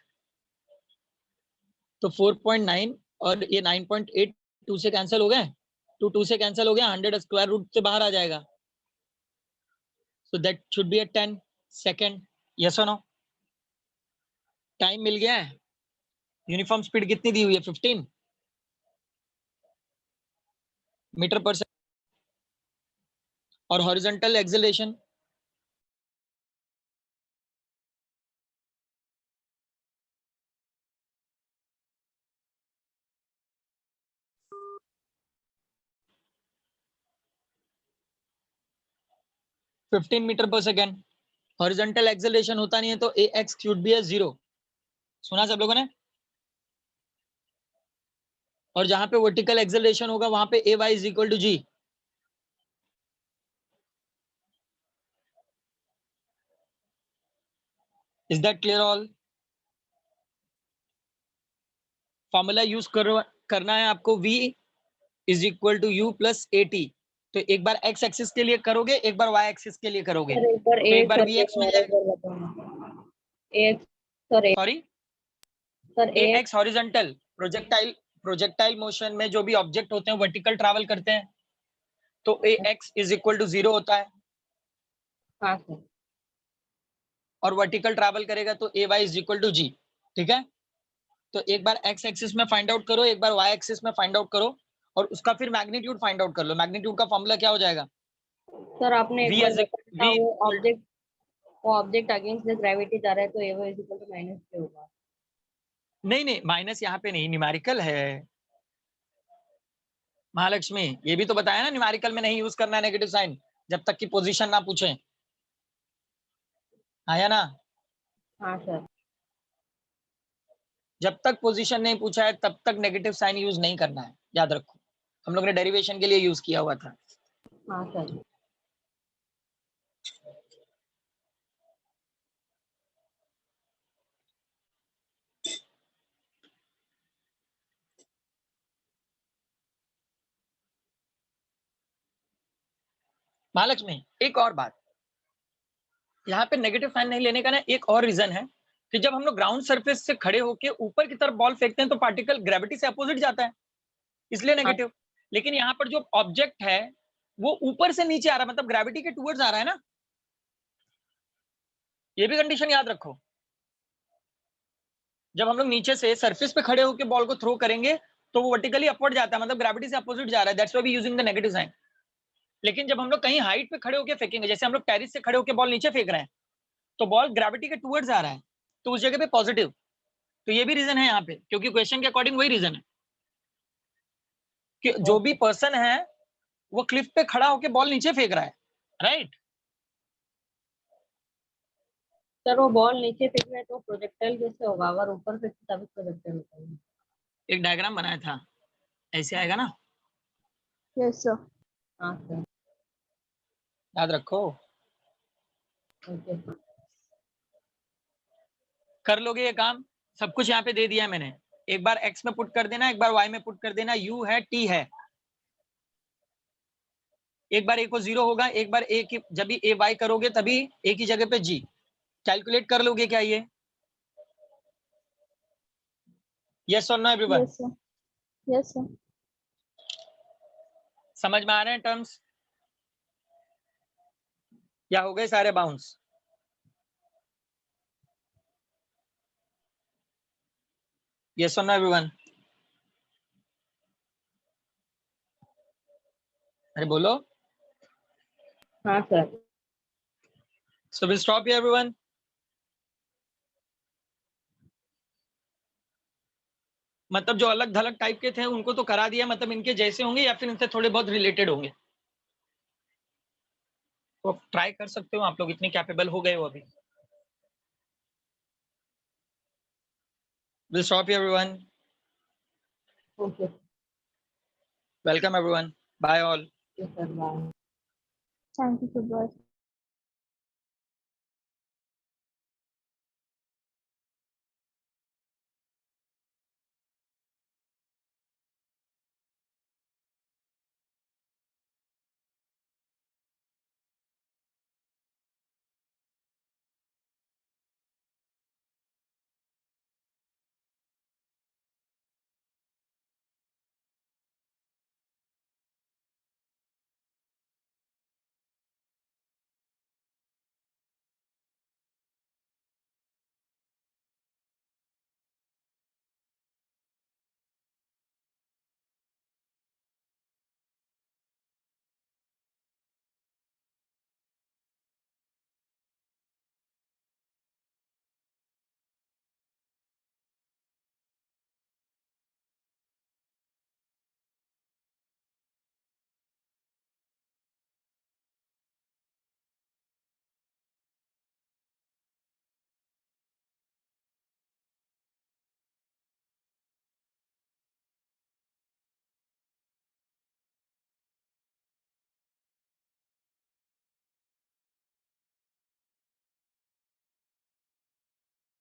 तो 4.9 और ये 9.8 2 से कैंसिल हो गए, 2 से कैंसिल हो गया, 100 स्क्वायर रूट से बाहर आ जाएगा। So that should be 10 second. Yes और नो? टाइम मिल गया है। यूनिफॉर्म स्पीड कितनी दी हुई है? 15 मीटर पर सेकेंड। और हॉरिजॉन्टल एक्सेलरेशन फिफ्टीन मीटर पर सेकेंड। हॉरिजॉन्टल एक्सेलरेशन होता नहीं है तो ax शुड बी 0। सुना सब लोगों ने? और जहां पे वर्टिकल एक्सेलरेशन होगा वहां पे ay is equal to g। Is that clear all? Formula use करना है आपको, v is equal to u plus a t. तो एक बार x एक्सिस के लिए करोगे, एक बार y एक्सिस के लिए करोगे। सर एक बार तो एक बार सर vx मिल जाएगा, sorry sir ax horizontal projectile motion में जो भी ऑब्जेक्ट होते हैं वर्टिकल ट्रैवल करते हैं, तो ax इज इक्वल टू 0 होता है। हाँ सर। और वर्टिकल ट्रैवल करेगा तो ay is equal to g। ठीक है, तो एक बार x एक्सिस में फाइंड आउट करो, एक बार y एक्सिस में फाइंड आउट करो, और उसका फिर मैग्नीट्यूड फाइंड आउट कर लो। मैग्नीट्यूड का फॉर्मूला क्या हो जाएगा? सर आपने एक बार बताया था v वो ऑब्जेक्ट अगेंस्ट द ग्रेविटी जा रहा है तो a is equal to minus के होगा। नहीं माइनस यहाँ पे नहीं, न्यूमेरिकल है महालक्ष्मी। ये भी तो बताया ना, न्यूमेरिकल में नहीं यूज करना है नेगेटिव साइन जब तक की पोजीशन ना पूछे, आया ना? हाँ सर। जब तक पोजीशन नहीं पूछा है तब तक नेगेटिव साइन यूज नहीं करना है, याद रखो। हम लोग ने डेरिवेशन के लिए यूज किया हुआ था। हाँ सर। महालक्ष्मी एक और बात, यहाँ पे नेगेटिव साइन नहीं लेने का ना एक और रीजन है कि जब हम लोग ग्राउंड सरफेस से खड़े होके ऊपर की तरफ बॉल फेंकते हैं तो पार्टिकल ग्रेविटी से अपोजिट जाता है, इसलिए नेगेटिव। लेकिन यहाँ पर जो ऑब्जेक्ट है वो ऊपर से नीचे आ रहा है, मतलब ग्रेविटी के टूवर्ड्स आ रहा है ना, ये भी कंडीशन याद रखो। जब हम लोग नीचे से सरफेस पे खड़े होकर बॉल को थ्रो करेंगे तो वो वर्टिकली अपवर्ड जाता है, मतलब ग्रेविटी से अपोजिट जा रहा है, that's why we using the negative sign. लेकिन जब हम लोग कहीं हाइट पे खड़े होकर फेंकेंगे, जैसे हम लोग टेरिस से खड़े होकर बॉल नीचे फेंक रहे हैं, तो बॉल ग्रेविटी के टूवर्ड्स आ रहा है, तो उस जगह पे पॉजिटिव। तो ये भी रीजन है यहाँ पे, क्योंकि क्वेश्चन के अकॉर्डिंग वही रीजन है कि जो भी पर्सन है वो क्लिफ पे खड़ा होकर बॉल नीचे फेंक रहा है, राइट? सर वो बॉल नीचे फेंक रहे तो प्रोजेक्टाइल कैसे होगा? अगर ऊपर फेंकते तभी प्रोजेक्टाइल होता है। एक डायग्राम बनाया था, ऐसे आएगा ना, Yes, sir. हाँ सर। याद रखो। ओके। कर लोगे ये काम? सब कुछ यहाँ पे दे दिया मैंने, एक बार x में पुट कर देना, एक बार y में पुट कर देना। u है, t है, एक बार a को 0 होगा, एक बार a की जब भी a y करोगे तभी a की जगह पे g। कैलकुलेट कर लोगे क्या ये? यस और no everyone? Yes, sir. Yes, sir. समझ में आ रहे हैं टर्म्स या हो गए सारे बाउंस? यस और नो एवरीवन? अरे बोलो। हाँ sir. So will stop here everyone. मतलब जो अलग थलग टाइप के थे उनको तो करा दिया, मतलब इनके जैसे होंगे या फिर इनसे थोड़े बहुत रिलेटेड होंगे, तो ट्राई कर सकते हो आप लोग, इतने कैपेबल हो गए हो अभी। Will stop here everyone. Okay welcome everyone, bye all. Sir. Bye. Thank you, Subhash.